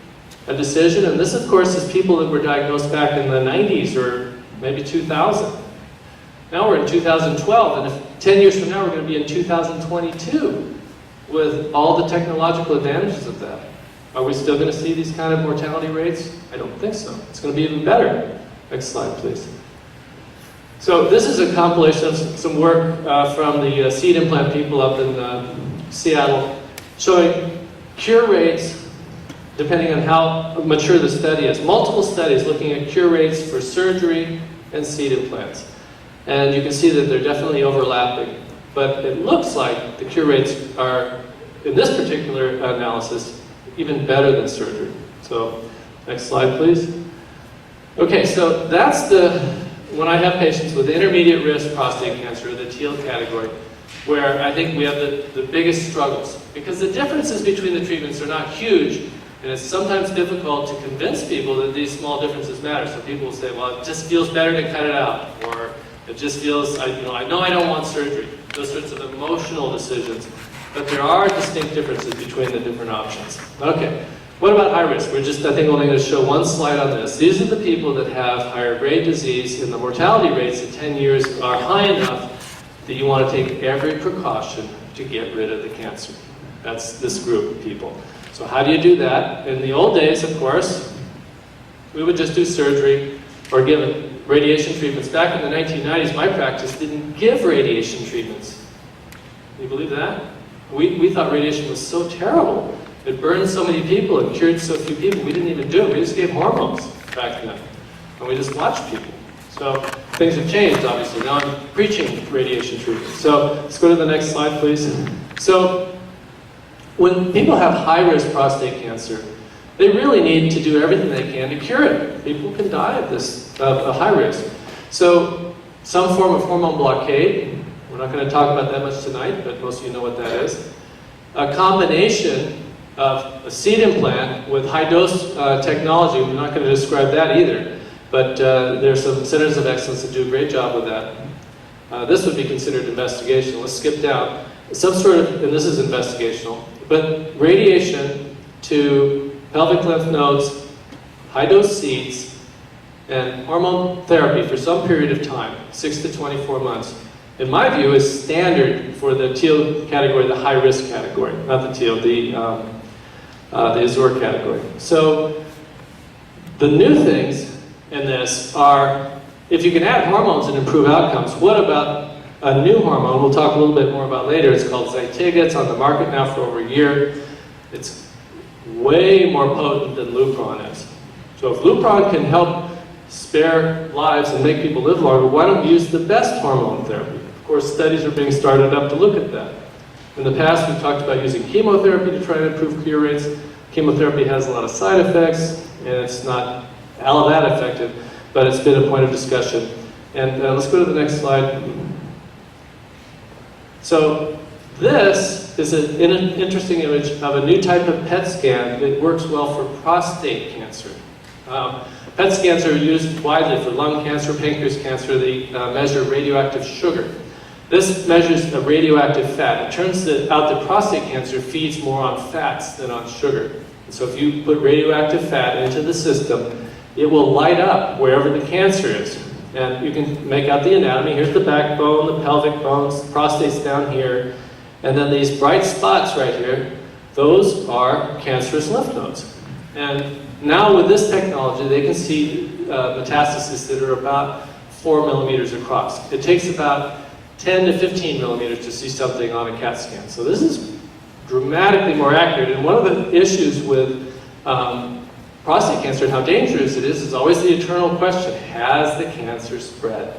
[SPEAKER 2] a decision? And this, of course, is people that were diagnosed back in the 90s or maybe 2000. Now we're in 2012, and if 10 years from now we're going to be in 2022 with all the technological advantages of that. Are we still going to see these kind of mortality rates? I don't think so. It's going to be even better. Next slide, please. So this is a compilation of some work from the seed implant people up in Seattle, showing cure rates depending on how mature the study is. Multiple studies looking at cure rates for surgery and seed implants. And you can see that they're definitely overlapping. But it looks like the cure rates are, in this particular analysis, even better than surgery. So, next slide, please. Okay, so that's when I have patients with intermediate risk prostate cancer, the teal category, where I think we have the biggest struggles. Because the differences between the treatments are not huge, and it's sometimes difficult to convince people that these small differences matter. So people will say, well, it just feels better to cut it out, or it just feels, I know I don't want surgery. Those sorts of emotional decisions. But there are distinct differences between the different options. Okay, what about high risk? We're just, I think, only going to show one slide on this. These are the people that have higher grade disease, and the mortality rates at 10 years are high enough that you want to take every precaution to get rid of the cancer. That's this group of people. So how do you do that? In the old days, of course, we would just do surgery or give radiation treatments. Back in the 1990s, my practice didn't give radiation treatments. Can you believe that? We thought radiation was so terrible. It burned so many people, it cured so few people. We didn't even do it. We just gave hormones back then. And we just watched people. So things have changed, obviously. Now I'm preaching radiation treatment. So let's go to the next slide, please. So when people have high-risk prostate cancer, they really need to do everything they can to cure it. People can die of this, of high risk. So some form of hormone blockade. We're not going to talk about that much tonight, but most of you know what that is. A combination of a seed implant with high-dose technology. We're not going to describe that either, but there's some centers of excellence that do a great job with that. This would be considered investigational. Let's skip down. Some sort of, and this is investigational, but radiation to pelvic lymph nodes, high-dose seeds, and hormone therapy for some period of time, 6 to 24 months. In my view, is standard for the teal category, the high-risk category, not the teal, the Azure category. So the new things in this are, if you can add hormones and improve outcomes, what about a new hormone we'll talk a little bit more about later? It's called Zytiga. It's on the market now for over a year. It's way more potent than Lupron is. So if Lupron can help spare lives and make people live longer, why don't we use the best hormone therapy? Of course, studies are being started up to look at that. In the past, we've talked about using chemotherapy to try to improve cure rates. Chemotherapy has a lot of side effects, and it's not all that effective, but it's been a point of discussion. And let's go to the next slide. So this is an interesting image of a new type of PET scan that works well for prostate cancer. PET scans are used widely for lung cancer, pancreas cancer. They measure radioactive sugar. This measures a radioactive fat. It turns out that prostate cancer feeds more on fats than on sugar. And so if you put radioactive fat into the system, it will light up wherever the cancer is. And you can make out the anatomy. Here's the backbone, the pelvic bones, the prostate's down here. And then these bright spots right here, those are cancerous lymph nodes. And now with this technology, they can see metastases that are about 4 millimeters across. It takes about 10 to 15 millimeters to see something on a CAT scan. So this is dramatically more accurate. And one of the issues with prostate cancer and how dangerous it is always the eternal question, has the cancer spread?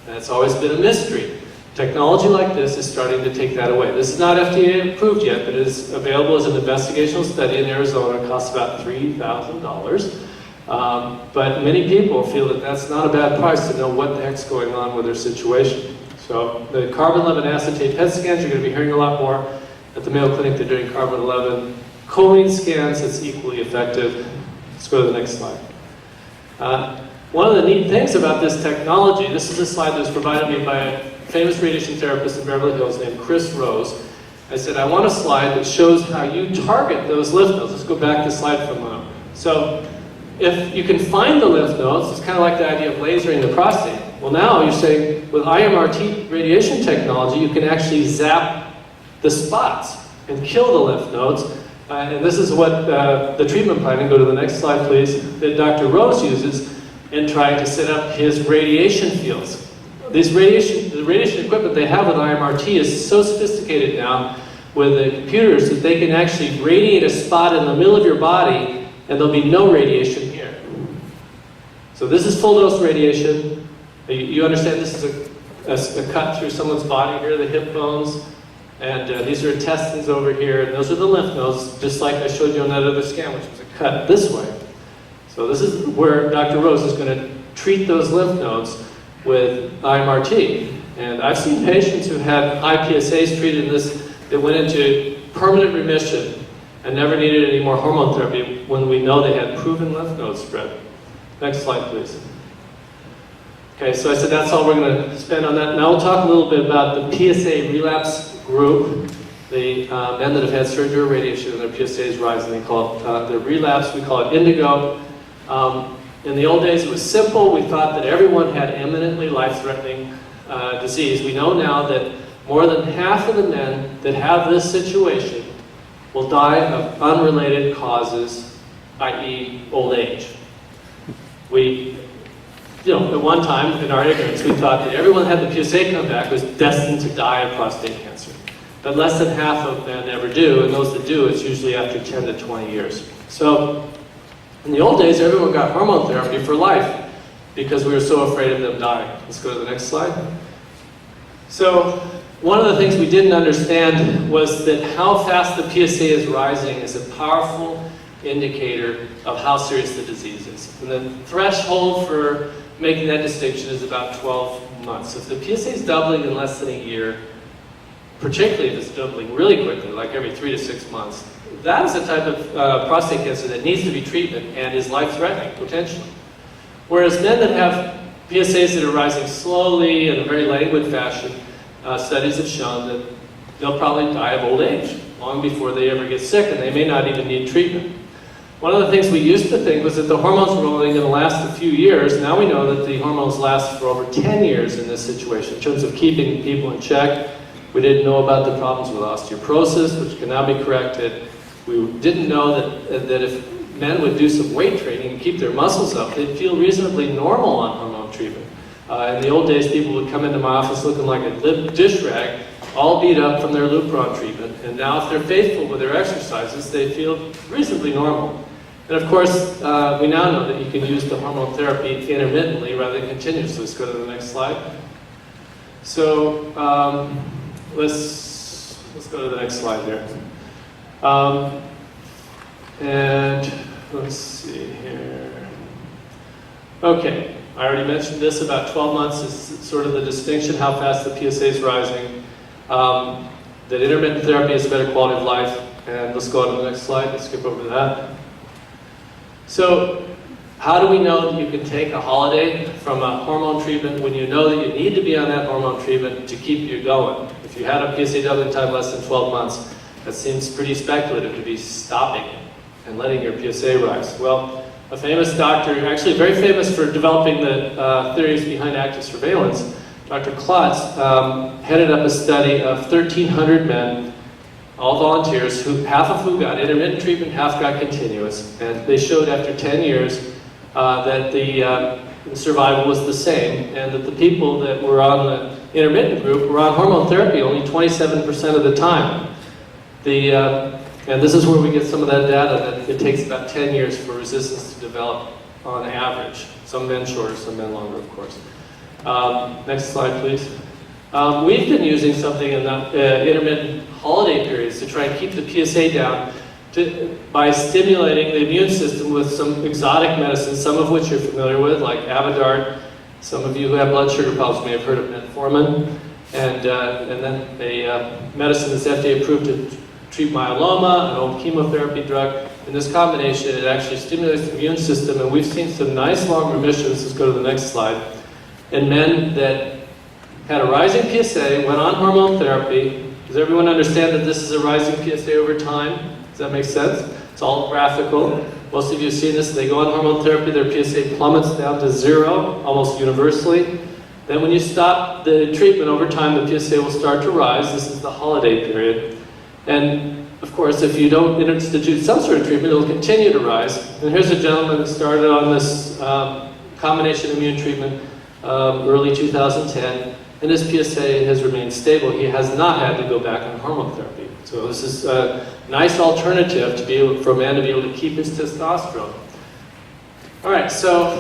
[SPEAKER 2] And it's always been a mystery. Technology like this is starting to take that away. This is not FDA approved yet, but it is available as an investigational study in Arizona. It costs about $3,000. But many people feel that that's not a bad price to know what the heck's going on with their situation. So the carbon-11 acetate PET scans, you're going to be hearing a lot more. At the Mayo Clinic, they're doing carbon-11 choline scans. It's equally effective. Let's go to the next slide. One of the neat things about this technology, this is a slide that was provided me by a famous radiation therapist in Beverly Hills named Chris Rose. I said, I want a slide that shows how you target those lymph nodes. Let's go back to the slide for a moment. So if you can find the lymph nodes, it's kind of like the idea of lasering the prostate. Well, now you're saying with IMRT radiation technology, you can actually zap the spots and kill the lymph nodes. And this is what the treatment planning, go to the next slide please, that Dr. Rose uses in trying to set up his radiation fields. The radiation equipment they have with IMRT is so sophisticated now with the computers that they can actually radiate a spot in the middle of your body and there'll be no radiation here. So this is full dose radiation. You understand this is a cut through someone's body here, the hip bones, and these are intestines over here, and those are the lymph nodes, just like I showed you on that other scan, which was a cut this way. So this is where Dr. Rose is going to treat those lymph nodes with IMRT. And I've seen patients who had high PSAs treated in this that went into permanent remission and never needed any more hormone therapy when we know they had proven lymph node spread. Next slide, please. Okay, so I said that's all we're going to spend on that. Now we'll talk a little bit about the PSA relapse group. The men that have had surgery or radiation and their PSA is rising, they call it the relapse, we call it indigo. In the old days it was simple, we thought that everyone had eminently life-threatening disease. We know now that more than half of the men that have this situation will die of unrelated causes, i.e. old age. At one time in our ignorance we thought that everyone that had the PSA come back was destined to die of prostate cancer. But less than half of men ever do, and those that do, it's usually after 10 to 20 years. So in the old days, everyone got hormone therapy for life because we were so afraid of them dying. Let's go to the next slide. So one of the things we didn't understand was that how fast the PSA is rising is a powerful indicator of how serious the disease is. And the threshold for making that distinction is about 12 months. If the PSA is doubling in less than a year, particularly if it's doubling really quickly, like every 3 to 6 months, that is a type of prostate cancer that needs to be treated and is life-threatening, potentially. Whereas men that have PSAs that are rising slowly in a very languid fashion, studies have shown that they'll probably die of old age long before they ever get sick, and they may not even need treatment. One of the things we used to think was that the hormones were only going to last a few years. Now we know that the hormones last for over 10 years in this situation in terms of keeping people in check. We didn't know about the problems with osteoporosis, which can now be corrected. We didn't know that if men would do some weight training and keep their muscles up, they'd feel reasonably normal on hormone treatment. In the old days, people would come into my office looking like a dish rag, all beat up from their Lupron treatment. And now if they're faithful with their exercises, they feel reasonably normal. And of course, we now know that you can use the hormone therapy intermittently rather than continuously. Let's go to the next slide. So let's go to the next slide there. And let's see here. Okay, I already mentioned this, about 12 months is sort of the distinction, how fast the PSA is rising. That intermittent therapy is a better quality of life. And let's go on to the next slide, let's skip over that. So, how do we know that you can take a holiday from a hormone treatment when you know that you need to be on that hormone treatment to keep you going? If you had a PSA doubling time less than 12 months, that seems pretty speculative to be stopping and letting your PSA rise. Well, a famous doctor, actually very famous for developing the theories behind active surveillance, Dr. Scholz, headed up a study of 1,300 men, all volunteers, half of who got intermittent treatment, half got continuous. And they showed after 10 years that the survival was the same, and that the people that were on the intermittent group were on hormone therapy only 27% of the time. And this is where we get some of that data that it takes about 10 years for resistance to develop on average. Some men shorter, some men longer, of course. Next slide, please. We've been using something in the intermittent holiday periods to try and keep the PSA down by stimulating the immune system with some exotic medicines, some of which you're familiar with, like Avodart. Some of you who have blood sugar problems may have heard of metformin. And then a medicine that's FDA approved to treat myeloma, an old chemotherapy drug. In this combination, it actually stimulates the immune system, and we've seen some nice long remissions. Let's go to the next slide. In men that had a rising PSA, went on hormone therapy. Does everyone understand that this is a rising PSA over time? Does that make sense? It's all graphical. Most of you have seen this. They go on hormone therapy, their PSA plummets down to 0, almost universally. Then when you stop the treatment over time, the PSA will start to rise. This is the holiday period. And of course, if you don't institute some sort of treatment, it will continue to rise. And here's a gentleman that started on this combination immune treatment early 2010, and his PSA has remained stable. He has not had to go back on hormone therapy. So this is a nice alternative to be able, for a man to be able to keep his testosterone. All right, so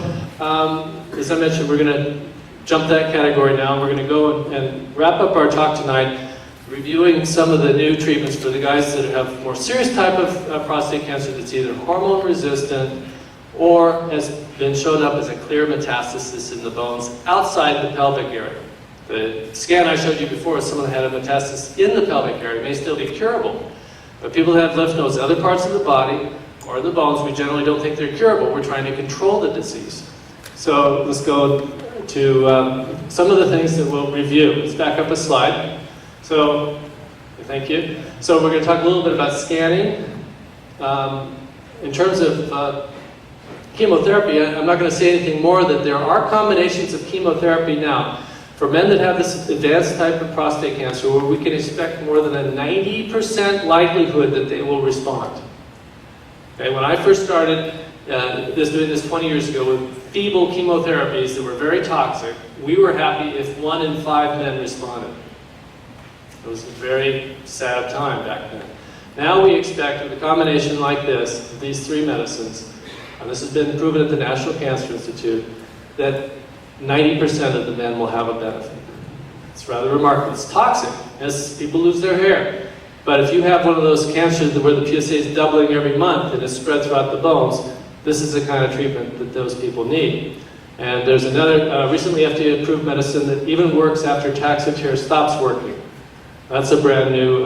[SPEAKER 2] as I mentioned, we're going to jump that category now. We're going to go and wrap up our talk tonight reviewing some of the new treatments for the guys that have more serious type of prostate cancer that's either hormone resistant or has been shown up as a clear metastasis in the bones outside the pelvic area. The scan I showed you before, someone had a metastasis in the pelvic area. It may still be curable, but people that have lymph nodes in other parts of the body or the bones, we generally don't think they're curable. We're trying to control the disease. So let's go to some of the things that we'll review. Let's back up a slide. So, thank you. So we're going to talk a little bit about scanning. In terms of chemotherapy, I'm not going to say anything more that there are combinations of chemotherapy now for men that have this advanced type of prostate cancer where we can expect more than a 90% likelihood that they will respond. Okay, when I first started doing this 20 years ago with feeble chemotherapies that were very toxic, we were happy if 1 in 5 men responded. It was a very sad time back then. Now we expect with a combination like this, these 3 medicines, and this has been proven at the National Cancer Institute, that 90% of the men will have a benefit. It's rather remarkable. It's toxic, as people lose their hair. But if you have one of those cancers where the PSA is doubling every month and it's spread throughout the bones, this is the kind of treatment that those people need. And there's another recently FDA-approved medicine that even works after Taxotere stops working. That's a brand new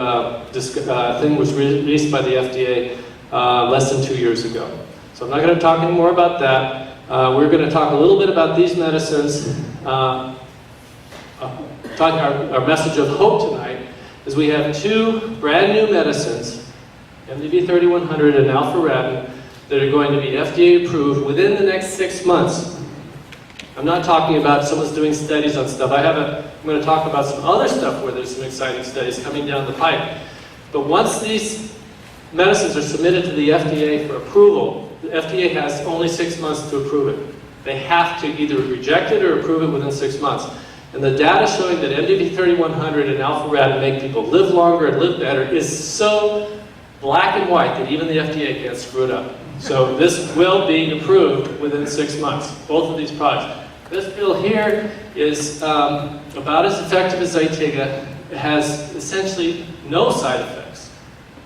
[SPEAKER 2] thing, was released by the FDA less than 2 years ago. So I'm not going to talk any more about that. We're going to talk a little bit about these medicines. Our message of hope tonight is we have 2 brand new medicines, MDV-3100 and alpha-radin, that are going to be FDA approved within the next 6 months. I'm not talking about someone's doing studies on stuff. I'm going to talk about some other stuff where there's some exciting studies coming down the pipe. But once these medicines are submitted to the FDA for approval, the FDA has only 6 months to approve it. They have to either reject it or approve it within 6 months. And the data showing that MDV-3100 and alpha-radin make people live longer and live better is so black and white that even the FDA can't screw it up. So this will be approved within 6 months, both of these products. This pill here is about as effective as Zytiga. It has essentially no side effects,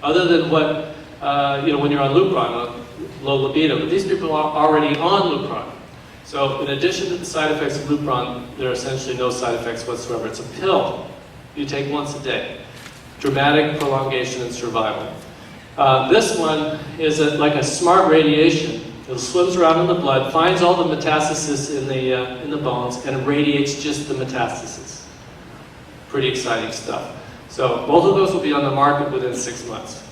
[SPEAKER 2] other than what, when you're on Lupron, low libido. But these people are already on Lupron. So in addition to the side effects of Lupron, there are essentially no side effects whatsoever. It's a pill you take once a day. Dramatic prolongation and survival. This one is like a smart radiation. It swims around in the blood, finds all the metastasis in the bones, and irradiates just the metastasis. Pretty exciting stuff. So both of those will be on the market within 6 months,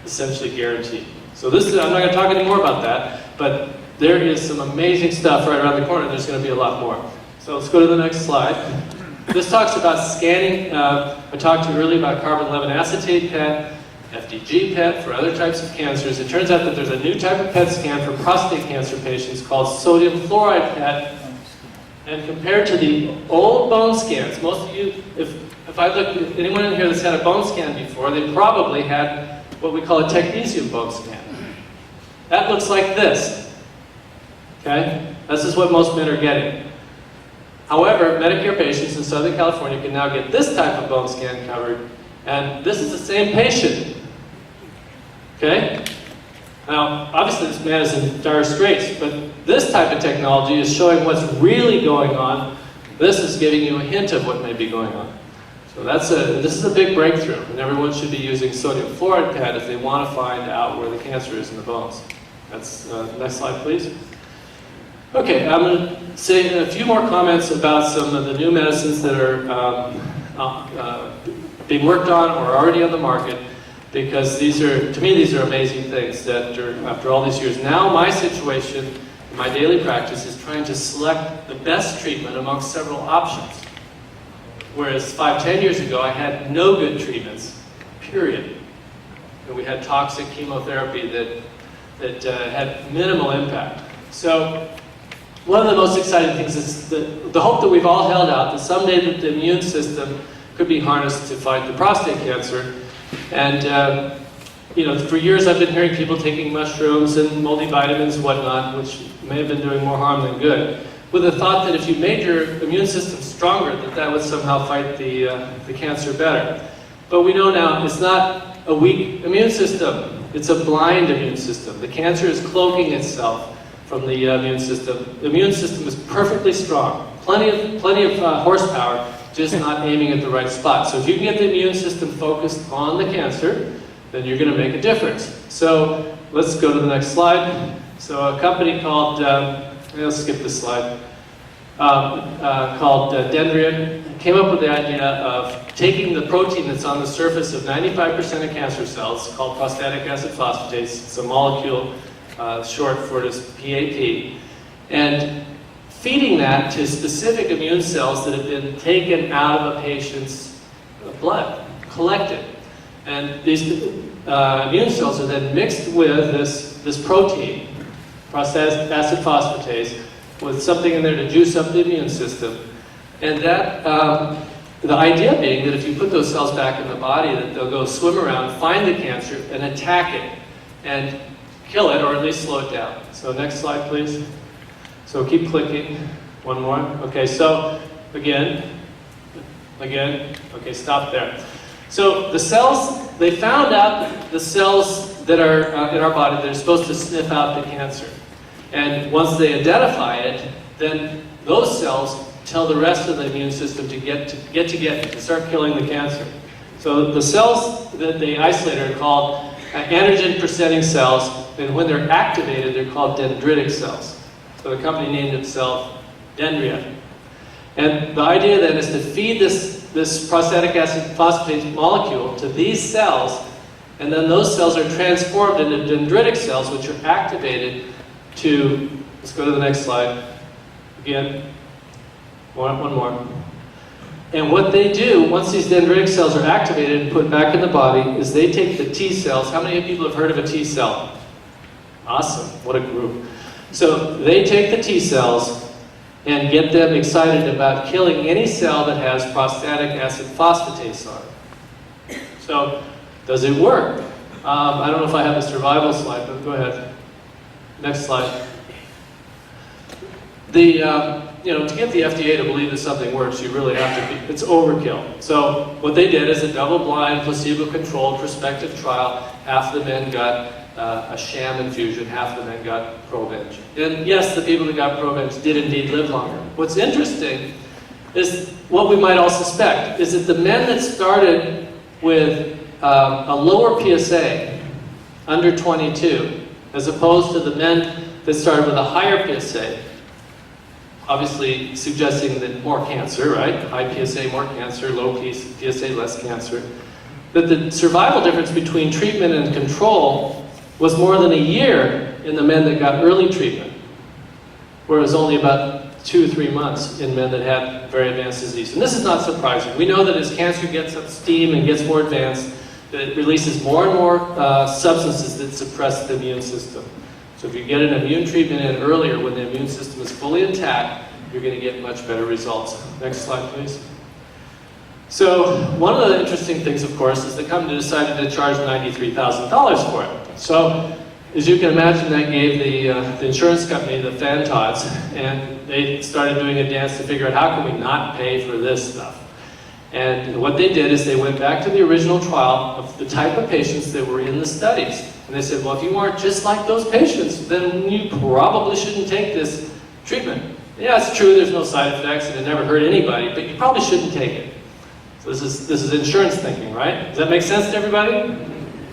[SPEAKER 2] essentially guaranteed. So this is, I'm not going to talk any more about that, but there is some amazing stuff right around the corner. There's going to be a lot more. So let's go to the next slide. This talks about scanning. I talked to you earlier about carbon-11 acetate PET, FDG PET for other types of cancers. It turns out that there's a new type of PET scan for prostate cancer patients called sodium fluoride PET. And compared to the old bone scans, most of you, if I look, anyone in here that's had a bone scan before, they probably had what we call a technetium bone scan. That looks like this. Okay? This is what most men are getting. However, Medicare patients in Southern California can now get this type of bone scan covered, and this is the same patient. Okay? Now, obviously this man is in dire straits, but this type of technology is showing what's really going on. This is giving you a hint of what may be going on. So this is a big breakthrough, and everyone should be using sodium fluoride PET if they want to find out where the cancer is in the bones. That's next slide, please. Okay, I'm going to say a few more comments about some of the new medicines that are being worked on or are already on the market, because to me, these are amazing things that after all these years. Now my situation, my daily practice, is trying to select the best treatment amongst several options. Whereas 5-10 years ago, I had no good treatments, period. And we had toxic chemotherapy that had minimal impact. So one of the most exciting things is the hope that we've all held out that someday that the immune system could be harnessed to fight the prostate cancer. And for years I've been hearing people taking mushrooms and multivitamins and whatnot, which may have been doing more harm than good, with the thought that if you made your immune system stronger, that would somehow fight the cancer better. But we know now it's not a weak immune system. It's a blind immune system. The cancer is cloaking itself from the immune system. The immune system is perfectly strong. Plenty of horsepower, just not aiming at the right spot. So if you can get the immune system focused on the cancer, then you're going to make a difference. So let's go to the next slide. So a company called, let's skip this slide, called Dendria came up with the idea of taking the protein that's on the surface of 95% of cancer cells, called prostatic acid phosphatase. It's a molecule short for this PAP, and feeding that to specific immune cells that have been taken out of a patient's blood, collected. And these immune cells are then mixed with this protein, prostatic acid phosphatase, with something in there to juice up the immune system. And that, the idea being that if you put those cells back in the body, that they'll go swim around, find the cancer, and attack it, and kill it, or at least slow it down. So next slide, please. So keep clicking. One more. Okay, so again. Okay, stop there. So the cells, they found out that the cells that are in our body that are supposed to sniff out the cancer. And once they identify it, then those cells tell the rest of the immune system to start killing the cancer. So the cells that they isolated are called antigen-presenting cells, and when they're activated, they're called dendritic cells. So the company named itself Dendria. And the idea then is to feed this prostatic acid phosphatase molecule to these cells, and then those cells are transformed into dendritic cells, which are activated to, let's go to the next slide, again, one more. And what they do, once these dendritic cells are activated and put back in the body, is they take the T cells. How many people have heard of a T cell? Awesome, what a group. So they take the T cells and get them excited about killing any cell that has prostatic acid phosphatase on it. So, does it work? I don't know if I have a survival slide, but go ahead. Next slide. To get the FDA to believe that something works, you really have to it's overkill. So what they did is a double-blind, placebo-controlled prospective trial. Half the men got a sham infusion, half the men got Provenge. And yes, the people that got Provenge did indeed live longer. What's interesting is what we might all suspect, is that the men that started with a lower PSA, under 22, as opposed to the men that started with a higher PSA, obviously suggesting that more cancer, right? High PSA, more cancer, low PSA, less cancer. That the survival difference between treatment and control was more than a year in the men that got early treatment, whereas only about 2 or 3 months in men that had very advanced disease. And this is not surprising. We know that as cancer gets up steam and gets more advanced, that it releases more and more substances that suppress the immune system. So if you get an immune treatment in earlier when the immune system is fully intact, you're going to get much better results. Next slide, please. So one of the interesting things, of course, is the company decided to charge $93,000 for it. So as you can imagine, that gave the insurance company the fantods, and they started doing a dance to figure out how can we not pay for this stuff. And what they did is they went back to the original trial of the type of patients that were in the studies. And they said, well, if you aren't just like those patients, then you probably shouldn't take this treatment. Yeah, it's true, there's no side effects and it never hurt anybody, but you probably shouldn't take it. So this is insurance thinking, right? Does that make sense to everybody?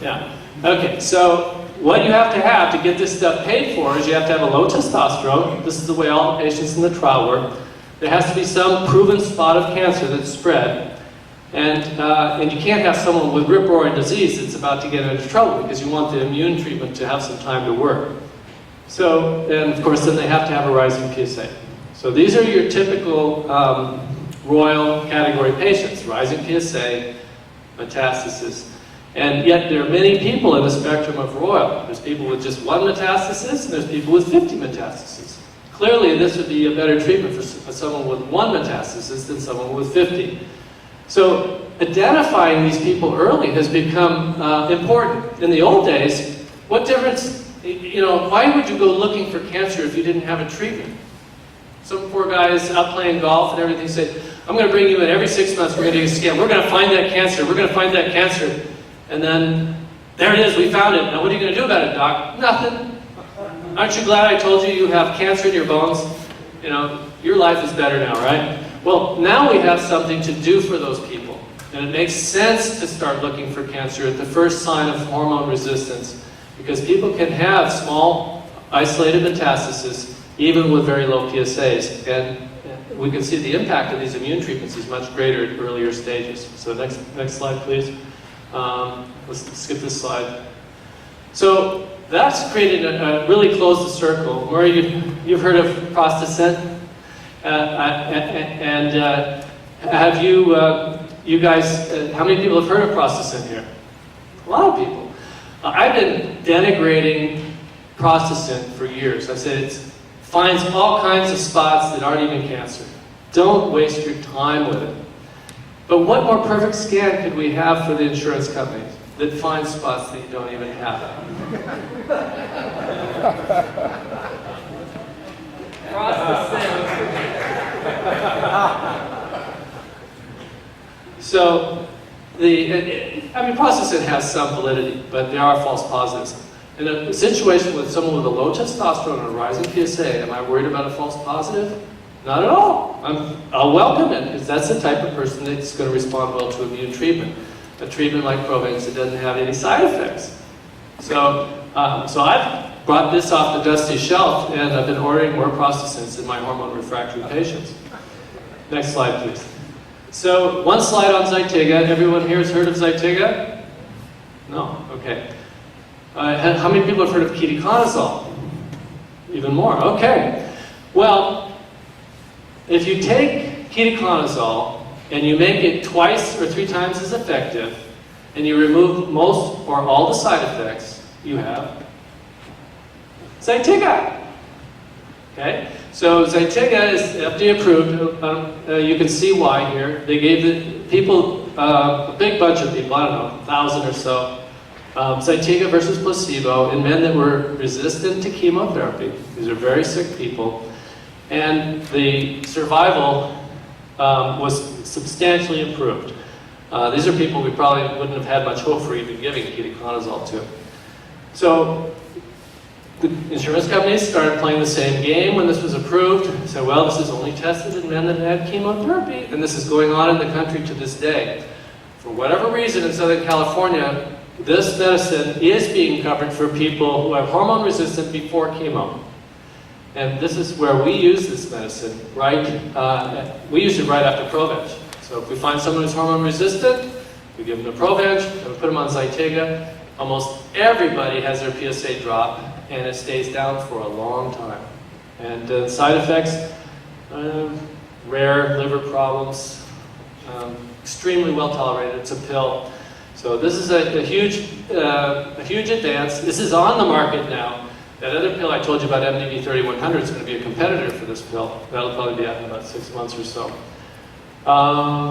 [SPEAKER 2] Yeah. Okay, so what you have to get this stuff paid for is you have to have a low testosterone. This is the way all the patients in the trial were. There has to be some proven spot of cancer that's spread. And you can't have someone with rip-roaring disease that's about to get into trouble because you want the immune treatment to have some time to work. So, and of course, then they have to have a rising PSA. So these are your typical royal category patients, rising PSA, metastasis. And yet there are many people in the spectrum of royal. There's people with just one metastasis, and there's people with 50 metastases. Clearly, this would be a better treatment for someone with one metastasis than someone with 50. So identifying these people early has become important. In the old days, what difference, why would you go looking for cancer if you didn't have a treatment? Some poor guy is out playing golf and everything said, I'm going to bring you in every 6 months, we're going to do a scan, we're going to find that cancer, we're going to find that cancer. And then, there it is, we found it. Now what are you going to do about it, doc? Nothing. Aren't you glad I told you you have cancer in your bones? Your life is better now, right? Well, now we have something to do for those people. And it makes sense to start looking for cancer at the first sign of hormone resistance, because people can have small, isolated metastasis, even with very low PSAs. And we can see the impact of these immune treatments is much greater at earlier stages. So next slide, please. Let's skip this slide. So that's created really closed the circle. Murray, you've heard of Prostate? Have you guys, how many people have heard of Prostate here? A lot of people. I've been denigrating Prostate for years. I said it finds all kinds of spots that aren't even cancer. Don't waste your time with it. But what more perfect scan could we have for the insurance companies that find spots that you don't even have? So, Prostate has some validity, but there are false positives. In a situation with someone with a low testosterone and a rising PSA, am I worried about a false positive? Not at all. I'll welcome it, because that's the type of person that's going to respond well to immune treatment. A treatment like Provence that doesn't have any side effects. So I've brought this off the dusty shelf, and I've been ordering more prostacyclins in my hormone refractory patients. Next slide, please. So one slide on Zytiga. Everyone here has heard of Zytiga? No? Okay. How many people have heard of ketoconazole? Even more. Okay. Well, if you take ketoconazole and you make it twice or 3 times as effective, and you remove most or all the side effects, you have Zytiga. Okay? So Zytiga is FDA approved. You can see why here. They gave the people, a big bunch of people, I don't know, 1,000 or so, Zytiga versus placebo in men that were resistant to chemotherapy. These are very sick people. And the survival was substantially improved. These are people we probably wouldn't have had much hope for even giving ketoconazole to. So the insurance companies started playing the same game when this was approved. They said, well, this is only tested in men that had chemotherapy, and this is going on in the country to this day. For whatever reason in Southern California, this medicine is being covered for people who have hormone resistant before chemo. And this is where we use this medicine, right? We use it right after Provenge. So if we find someone who's hormone resistant, we give them the Provenge, and we put them on Zytiga. Almost everybody has their PSA drop, and it stays down for a long time. And side effects, rare liver problems, extremely well tolerated. It's a pill. So this is a huge advance. This is on the market now. That other pill I told you about, MDV 3100, is going to be a competitor for this pill. That'll probably be out in about 6 months or so.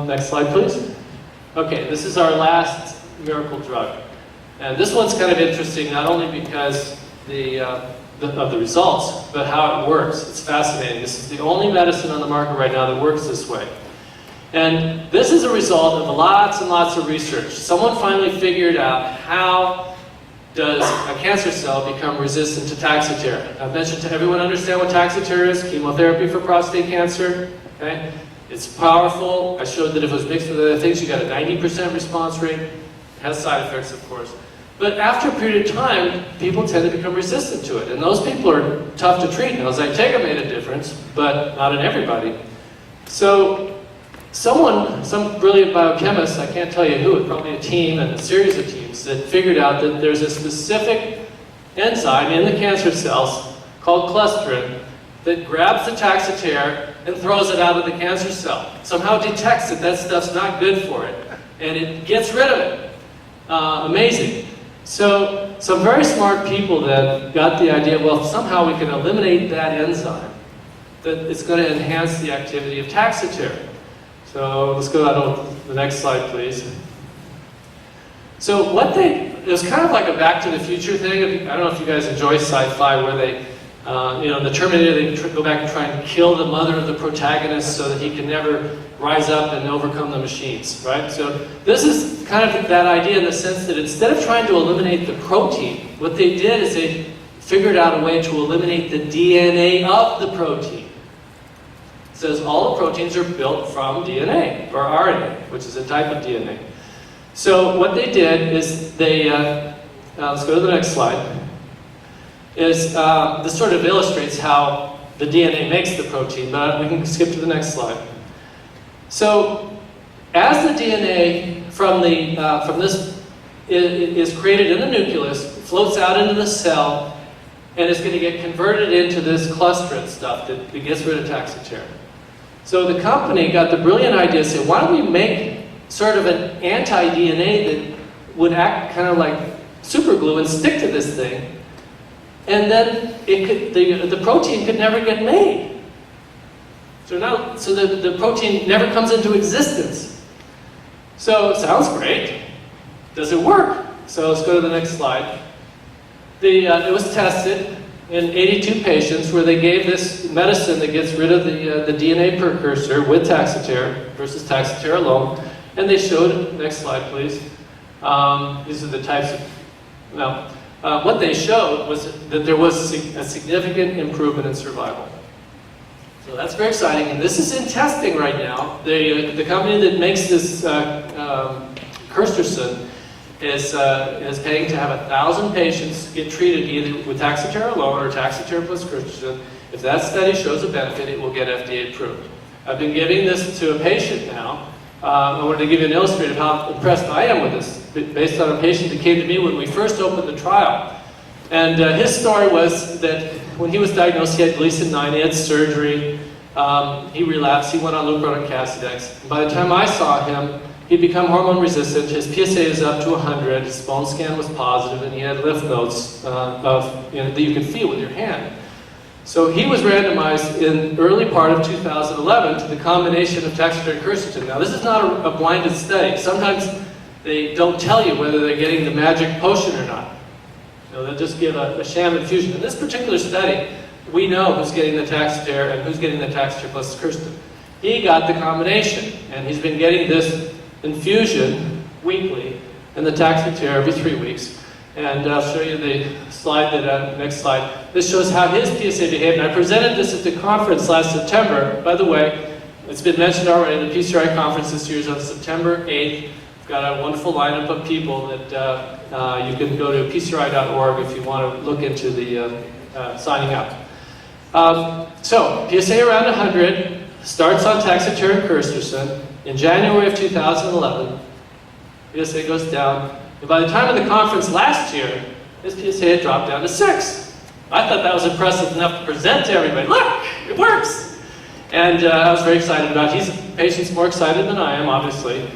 [SPEAKER 2] Next slide, please. Okay, this is our last miracle drug. And this one's kind of interesting, not only because of the results, but how it works. It's fascinating. This is the only medicine on the market right now that works this way. And this is a result of lots and lots of research. Someone finally figured out how does a cancer cell become resistant to Taxotere. I've mentioned to everyone understand what Taxotere is, chemotherapy for prostate cancer. Okay? It's powerful. I showed that if it was mixed with other things, you got a 90% response rate. It has side effects, of course. But after a period of time, people tend to become resistant to it. And those people are tough to treat. Now, Zytiga made a difference, but not in everybody. So some brilliant biochemist, I can't tell you who, probably a team and a series of teams, that figured out that there's a specific enzyme in the cancer cells called clusterin that grabs the Taxotere and throws it out of the cancer cell. Somehow detects that stuff's not good for it, and it gets rid of it. Amazing. So some very smart people then got the idea, well, somehow we can eliminate that enzyme, that it's going to enhance the activity of Taxotere. So let's go to the next slide, please. So it was kind of like a Back to the Future thing. I don't know if you guys enjoy sci-fi, where they, the Terminator, they go back and try and kill the mother of the protagonist so that he can never rise up and overcome the machines, right? So this is kind of that idea in the sense that instead of trying to eliminate the protein, what they did is they figured out a way to eliminate the DNA of the protein. It says all the proteins are built from DNA, or RNA, which is a type of DNA. So what they did is they, let's go to the next slide, is this sort of illustrates how the DNA makes the protein, but we can skip to the next slide. So as the DNA from this is created in the nucleus, floats out into the cell, and is going to get converted into this clusterin stuff that gets rid of Taxotere. So the company got the brilliant idea to say, why don't we make sort of an anti-DNA that would act kind of like super glue and stick to this thing, and then the protein could never get made. So the protein never comes into existence. So it sounds great. Does it work? So let's go to the next slide. It was tested in 82 patients where they gave this medicine that gets rid of the DNA precursor with Taxotere versus Taxotere alone. And they showed, next slide please, these are the types of, what they showed was that there was a significant improvement in survival. So that's very exciting, and this is in testing right now. The company that makes this Custorsin is paying to have 1,000 patients get treated either with Taxotere alone or Taxotere plus Custorsin. If that study shows a benefit, it will get FDA approved. I've been giving this to a patient now. I wanted to give you an illustration of how impressed I am with this, based on a patient that came to me when we first opened the trial. And his story was that when he was diagnosed, he had Gleason 9, he had surgery, he relapsed, he went on leupronic Cassidex. By the time I saw him, he'd become hormone resistant, his PSA is up to 100, his bone scan was positive, and he had lymph nodes that you could feel with your hand. So he was randomized in early part of 2011 to the combination of Taxotere and quercetin. Now this is not a blinded study. Sometimes they don't tell you whether they're getting the magic potion or not. They'll just give a sham infusion. In this particular study, we know who's getting the Taxotere and who's getting the Taxotere plus quercetin. He got the combination, and he's been getting this infusion weekly and the Taxotere every 3 weeks. And I'll show you the slide next slide. This shows how his PSA behaved. And I presented this at the conference last September. By the way, it's been mentioned already, the PCRI conference this year is on September 8th. We've got a wonderful lineup of people that you can go to pcri.org if you want to look into the signing up. So, PSA around 100, starts on Taxotere and Custorsin. In January of 2011, PSA goes down. And by the time of the conference last year, his PSA had dropped down to 6. I thought that was impressive enough to present to everybody. Look, it works! And I was very excited about it. The patient's more excited than I am, obviously.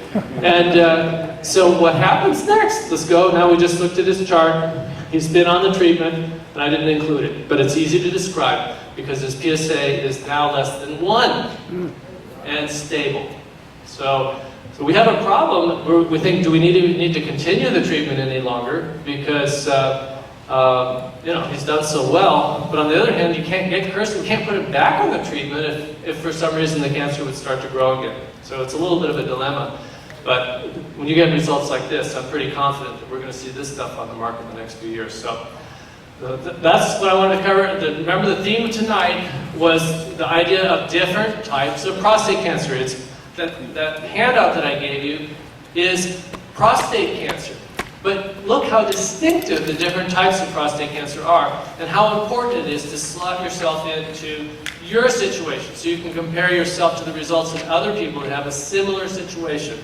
[SPEAKER 2] And so what happens next? Let's go. Now we just looked at his chart. He's been on the treatment. and I didn't include it, but it's easy to describe because his PSA is now less than 1 and stable. So we have a problem where we think, do we need to continue the treatment any longer because he's done so well, but on the other hand, you can't put him back on the treatment if for some reason the cancer would start to grow again. So it's a little bit of a dilemma. But when you get results like this, I'm pretty confident that we're going to see this stuff on the market in the next few years. So that's what I wanted to cover. Remember, the theme tonight was the idea of different types of prostate cancer. It's that handout that I gave you is prostate cancer. But look how distinctive the different types of prostate cancer are, and how important it is to slot yourself into your situation so you can compare yourself to the results of other people that have a similar situation.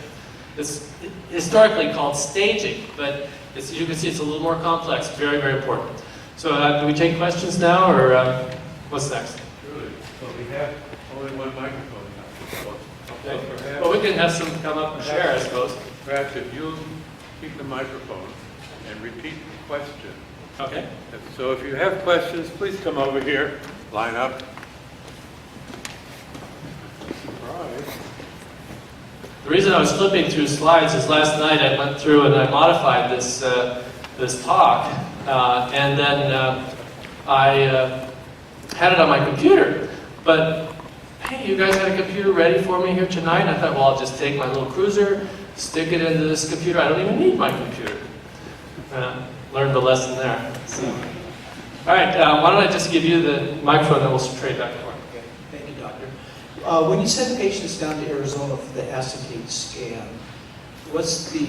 [SPEAKER 2] It's historically called staging, but as you can see, it's a little more complex. Very, very important. So do we take questions now, or what's next?
[SPEAKER 3] Good. Well, we have only one microphone now.
[SPEAKER 2] Okay.
[SPEAKER 3] So perhaps,
[SPEAKER 2] Well, we can have some come up and share, I suppose.
[SPEAKER 3] perhaps if you keep the microphone and repeat the question.
[SPEAKER 2] Okay.
[SPEAKER 3] So if you have questions, please come over here, line up. Surprise.
[SPEAKER 2] The reason I was flipping through slides is last night I went through and I modified this talk, and then I had it on my computer. But hey, you guys had a computer ready for me here tonight? And I thought, well, I'll just take my little cruiser, stick it into this computer. I don't even need my computer. Learned the lesson there. So. All right, why don't I just give you the microphone, then we'll trade back and forth.
[SPEAKER 4] Okay, thank you, doctor. When you send patients down to Arizona for the acetate scan, what's the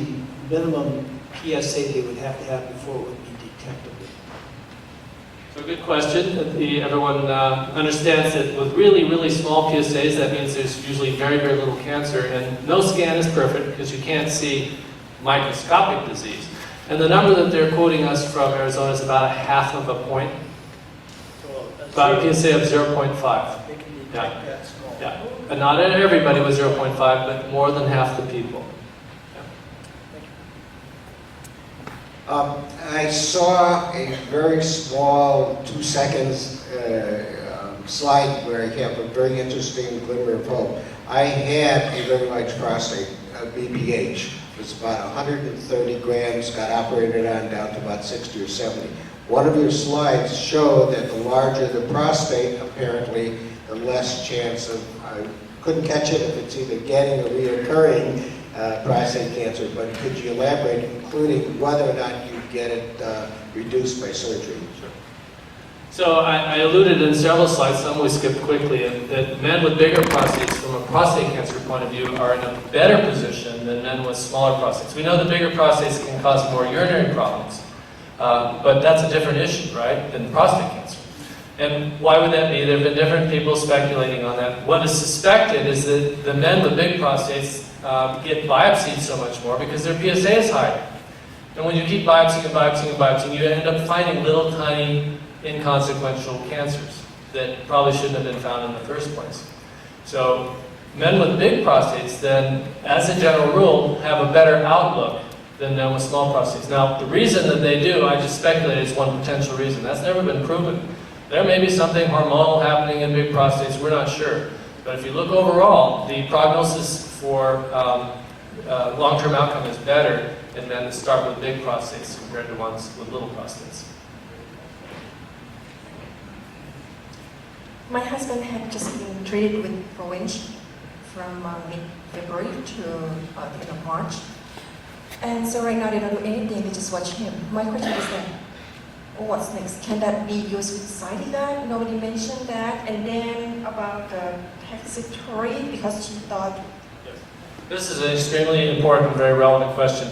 [SPEAKER 4] minimum PSA they would have to have before it would be detectable?
[SPEAKER 2] So good question. Everyone understands that with really, really small PSAs, that means there's usually very, very little cancer, and no scan is perfect because you can't see microscopic disease. And the number that they're quoting us from Arizona is about 1/2 of a point, about a PSA of 0.5.
[SPEAKER 4] They can detect
[SPEAKER 2] Yeah.
[SPEAKER 4] that small.
[SPEAKER 2] Yeah, but not everybody with 0.5, but more than half the people.
[SPEAKER 5] I saw a very small 2 seconds slide where you have a very interesting glimmer of hope. I had a very large prostate, BPH. It was about 130 grams, got operated on down to about 60 or 70. One of your slides showed that the larger the prostate, apparently, the less chance of, I couldn't catch it if it's either getting or reoccurring prostate cancer, but could you elaborate, including whether or not you get it reduced by surgery?
[SPEAKER 2] Sure. So I alluded in several slides, some we skipped quickly, that men with bigger prostates from a prostate cancer point of view are in a better position than men with smaller prostates. We know that bigger prostates can cause more urinary problems, but that's a different issue, right, than prostate cancer. And why would that be? There have been different people speculating on that. What is suspected is that the men with big prostates get biopsied so much more because their PSA is higher. And when you keep biopsying and biopsying and biopsying, you end up finding little tiny inconsequential cancers that probably shouldn't have been found in the first place. So men with big prostates then, as a general rule, have a better outlook than men with small prostates. Now, the reason that they do, I just speculate, is one potential reason. That's never been proven. There may be something hormonal happening in big prostates, we're not sure. But if you look overall, the prognosis for long-term outcome is better in men that start with big prostates compared to ones with little prostates.
[SPEAKER 6] My husband had just been treated with prevention from mid-February to the end of March. And so right now they don't do anything, they just watch him. My question is then, what's next? Can that be used with side effect? Nobody mentioned that. And then about the taxitory, because she thought...
[SPEAKER 2] This is an extremely important, very relevant question.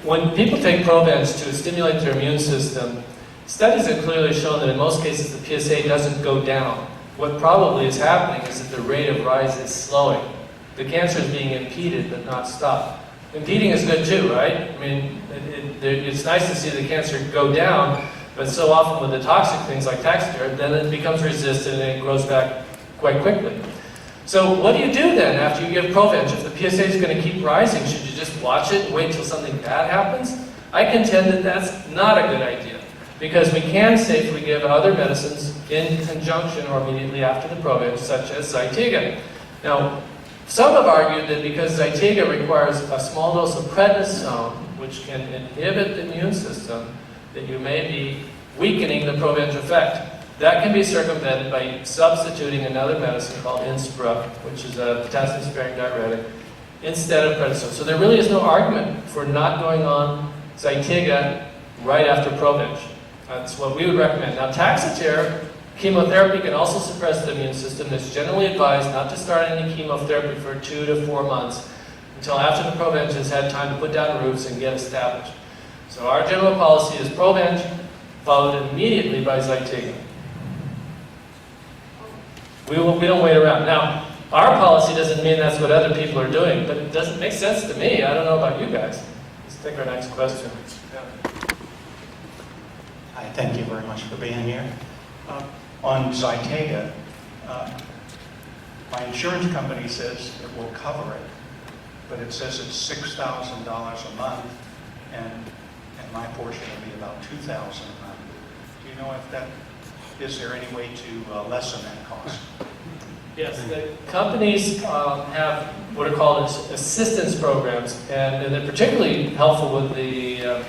[SPEAKER 2] When people take Provenge to stimulate their immune system, studies have clearly shown that in most cases the PSA doesn't go down. What probably is happening is that the rate of rise is slowing. The cancer is being impeded but not stopped. Impeding is good too, right? I mean, it's nice to see the cancer go down, but so often with the toxic things like taxotere, then it becomes resistant and it grows back quite quickly. So what do you do then after you give Provenge? If the PSA is going to keep rising, should you just watch it and wait until something bad happens? I contend that that's not a good idea. because we can safely give other medicines in conjunction or immediately after the Provenge, such as Zytiga. Now, some have argued that because Zytiga requires a small dose of prednisone, which can inhibit the immune system, that you may be weakening the Provenge effect. That can be circumvented by substituting another medicine called Inspruck, which is a potassium-sparing diuretic, instead of prednisone. So there really is no argument for not going on Zytiga right after Provenge. That's what we would recommend. Now, Taxotere, chemotherapy can also suppress the immune system. It's generally advised not to start any chemotherapy for 2 to 4 months until after the Provenge has had time to put down roots and get established. So our general policy is Provenge, followed immediately by Zytiga. We don't wait around. Now, our policy doesn't mean that's what other people are doing, but it doesn't make sense to me. I don't know about you guys. Let's take our next question.
[SPEAKER 7] Hi, thank you very much for being here. On Zytiga, my insurance company says it will cover it, but it says it's $6,000 a month, and my portion will be about $2,000 a month. Do you know if that, is there any way to lessen that cost?
[SPEAKER 2] Yes, the companies have what are called assistance programs, and they're particularly helpful with the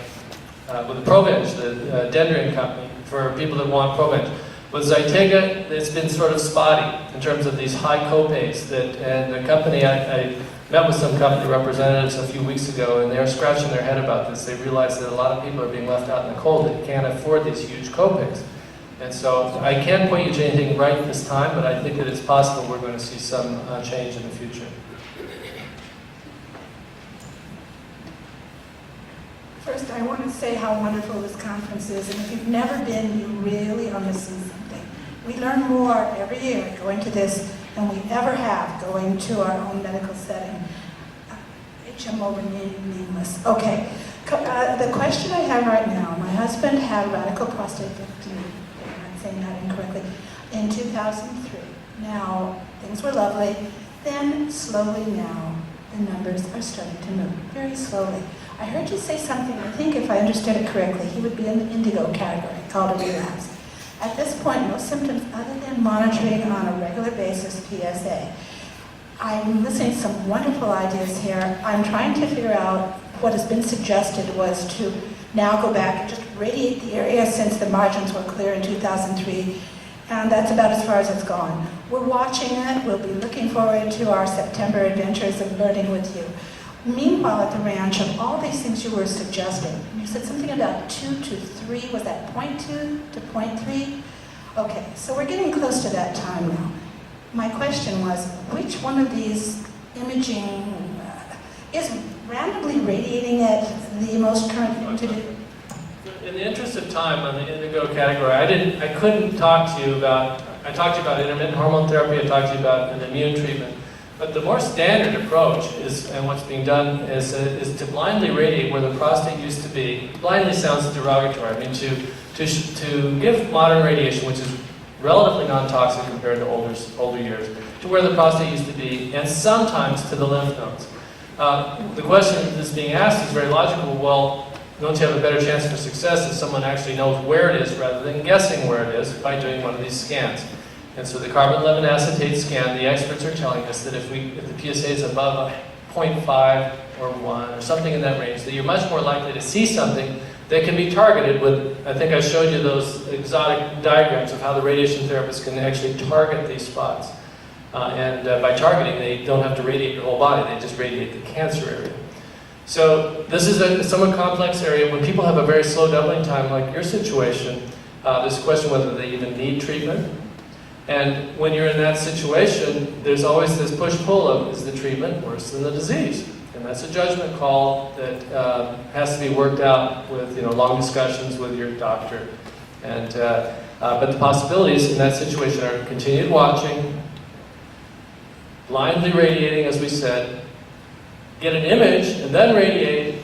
[SPEAKER 2] Provenge, the Dendron company, for people that want Provenge. With Zytiga, it's been sort of spotty in terms of these high copays. And the company, I met with some company representatives a few weeks ago, and they're scratching their head about this. They realize that a lot of people are being left out in the cold that can't afford these huge copays. And so I can't point you to anything right this time, but I think that it's possible we're going to see some change in the future.
[SPEAKER 8] First, I want to say how wonderful this conference is, and if you've never been, you really are missing something. We learn more every year going to this than we ever have going to our own medical setting. HMO remaining nameless. Okay, the question I have right now, my husband had radical prostatectomy, I'm not saying that incorrectly, in 2003. Now, things were lovely, then slowly now, the numbers are starting to move, very slowly. I heard you say something, I think if I understood it correctly, he would be in the indigo category, called a relapse. At this point, no symptoms other than monitoring on a regular basis PSA. I'm listening to some wonderful ideas here. I'm trying to figure out what has been suggested was to now go back and just radiate the area since the margins were clear in 2003, and that's about as far as it's gone. We're watching it. We'll be looking forward to our September adventures of learning with you. Meanwhile, at the ranch, of all these things you were suggesting, you said something about 2 to 3, was that 0.2 to 0.3? Okay, so we're getting close to that time now. My question was, which one of these imaging is randomly radiating at the most current thing to do?
[SPEAKER 2] In the interest of time, on the indigo category, I couldn't talk to you about, I talked to you about intermittent hormone therapy, I talked to you about an immune treatment. But the more standard approach is, and what's being done is to blindly radiate where the prostate used to be. Blindly sounds derogatory. I mean, to give modern radiation, which is relatively non-toxic compared to older years, to where the prostate used to be, and sometimes to the lymph nodes. The question that's being asked is very logical. Well, don't you have a better chance for success if someone actually knows where it is rather than guessing where it is by doing one of these scans? And so the carbon-11 acetate scan, the experts are telling us that if the PSA is above 0.5 or 1 or something in that range, that you're much more likely to see something that can be targeted with, I think I showed you those exotic diagrams of how the radiation therapists can actually target these spots. By targeting, they don't have to radiate your whole body, they just radiate the cancer area. So this is a somewhat complex area. When people have a very slow doubling time, like your situation, there's a question whether they even need treatment. And when you're in that situation, there's always this push-pull of, is the treatment worse than the disease? And that's a judgment call that has to be worked out with long discussions with your doctor. And but the possibilities in that situation are continued watching, blindly radiating, as we said, get an image and then radiate,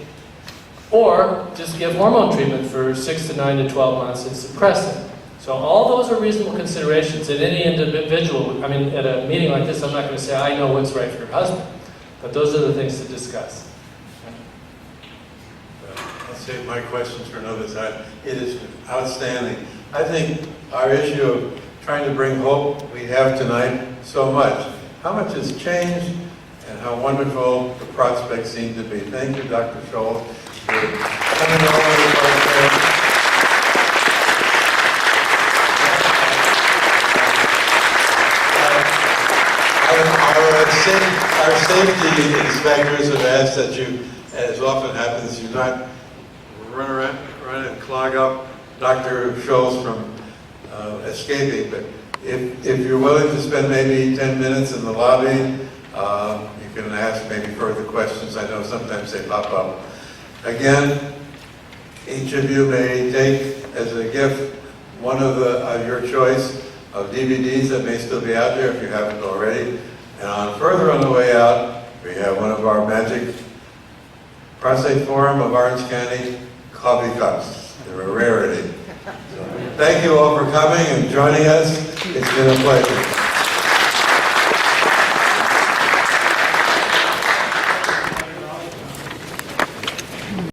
[SPEAKER 2] or just give hormone treatment for 6 to 9 to 12 months and suppress it. So all those are reasonable considerations in any individual. I mean, at a meeting like this, I'm not going to say, I know what's right for your husband. But those are the things to discuss.
[SPEAKER 3] Let's save my questions for another time. It is outstanding. I think our issue of trying to bring hope we have tonight so much. How much has changed and how wonderful the prospects seem to be. Thank you, Dr. Scholz, for coming over to Prostate. Our safety inspectors have asked that you, as often happens, you not run and clog up Dr. Scholz from escaping, but if you're willing to spend maybe 10 minutes in the lobby, you can ask maybe further questions. I know sometimes they pop up. Again, each of you may take as a gift one of your choice of DVDs that may still be out there if you haven't already. And further on the way out, we have one of our magic Prostate Forum of Orange County coffee cups. They're a rarity. So, thank you all for coming and joining us. It's been a pleasure.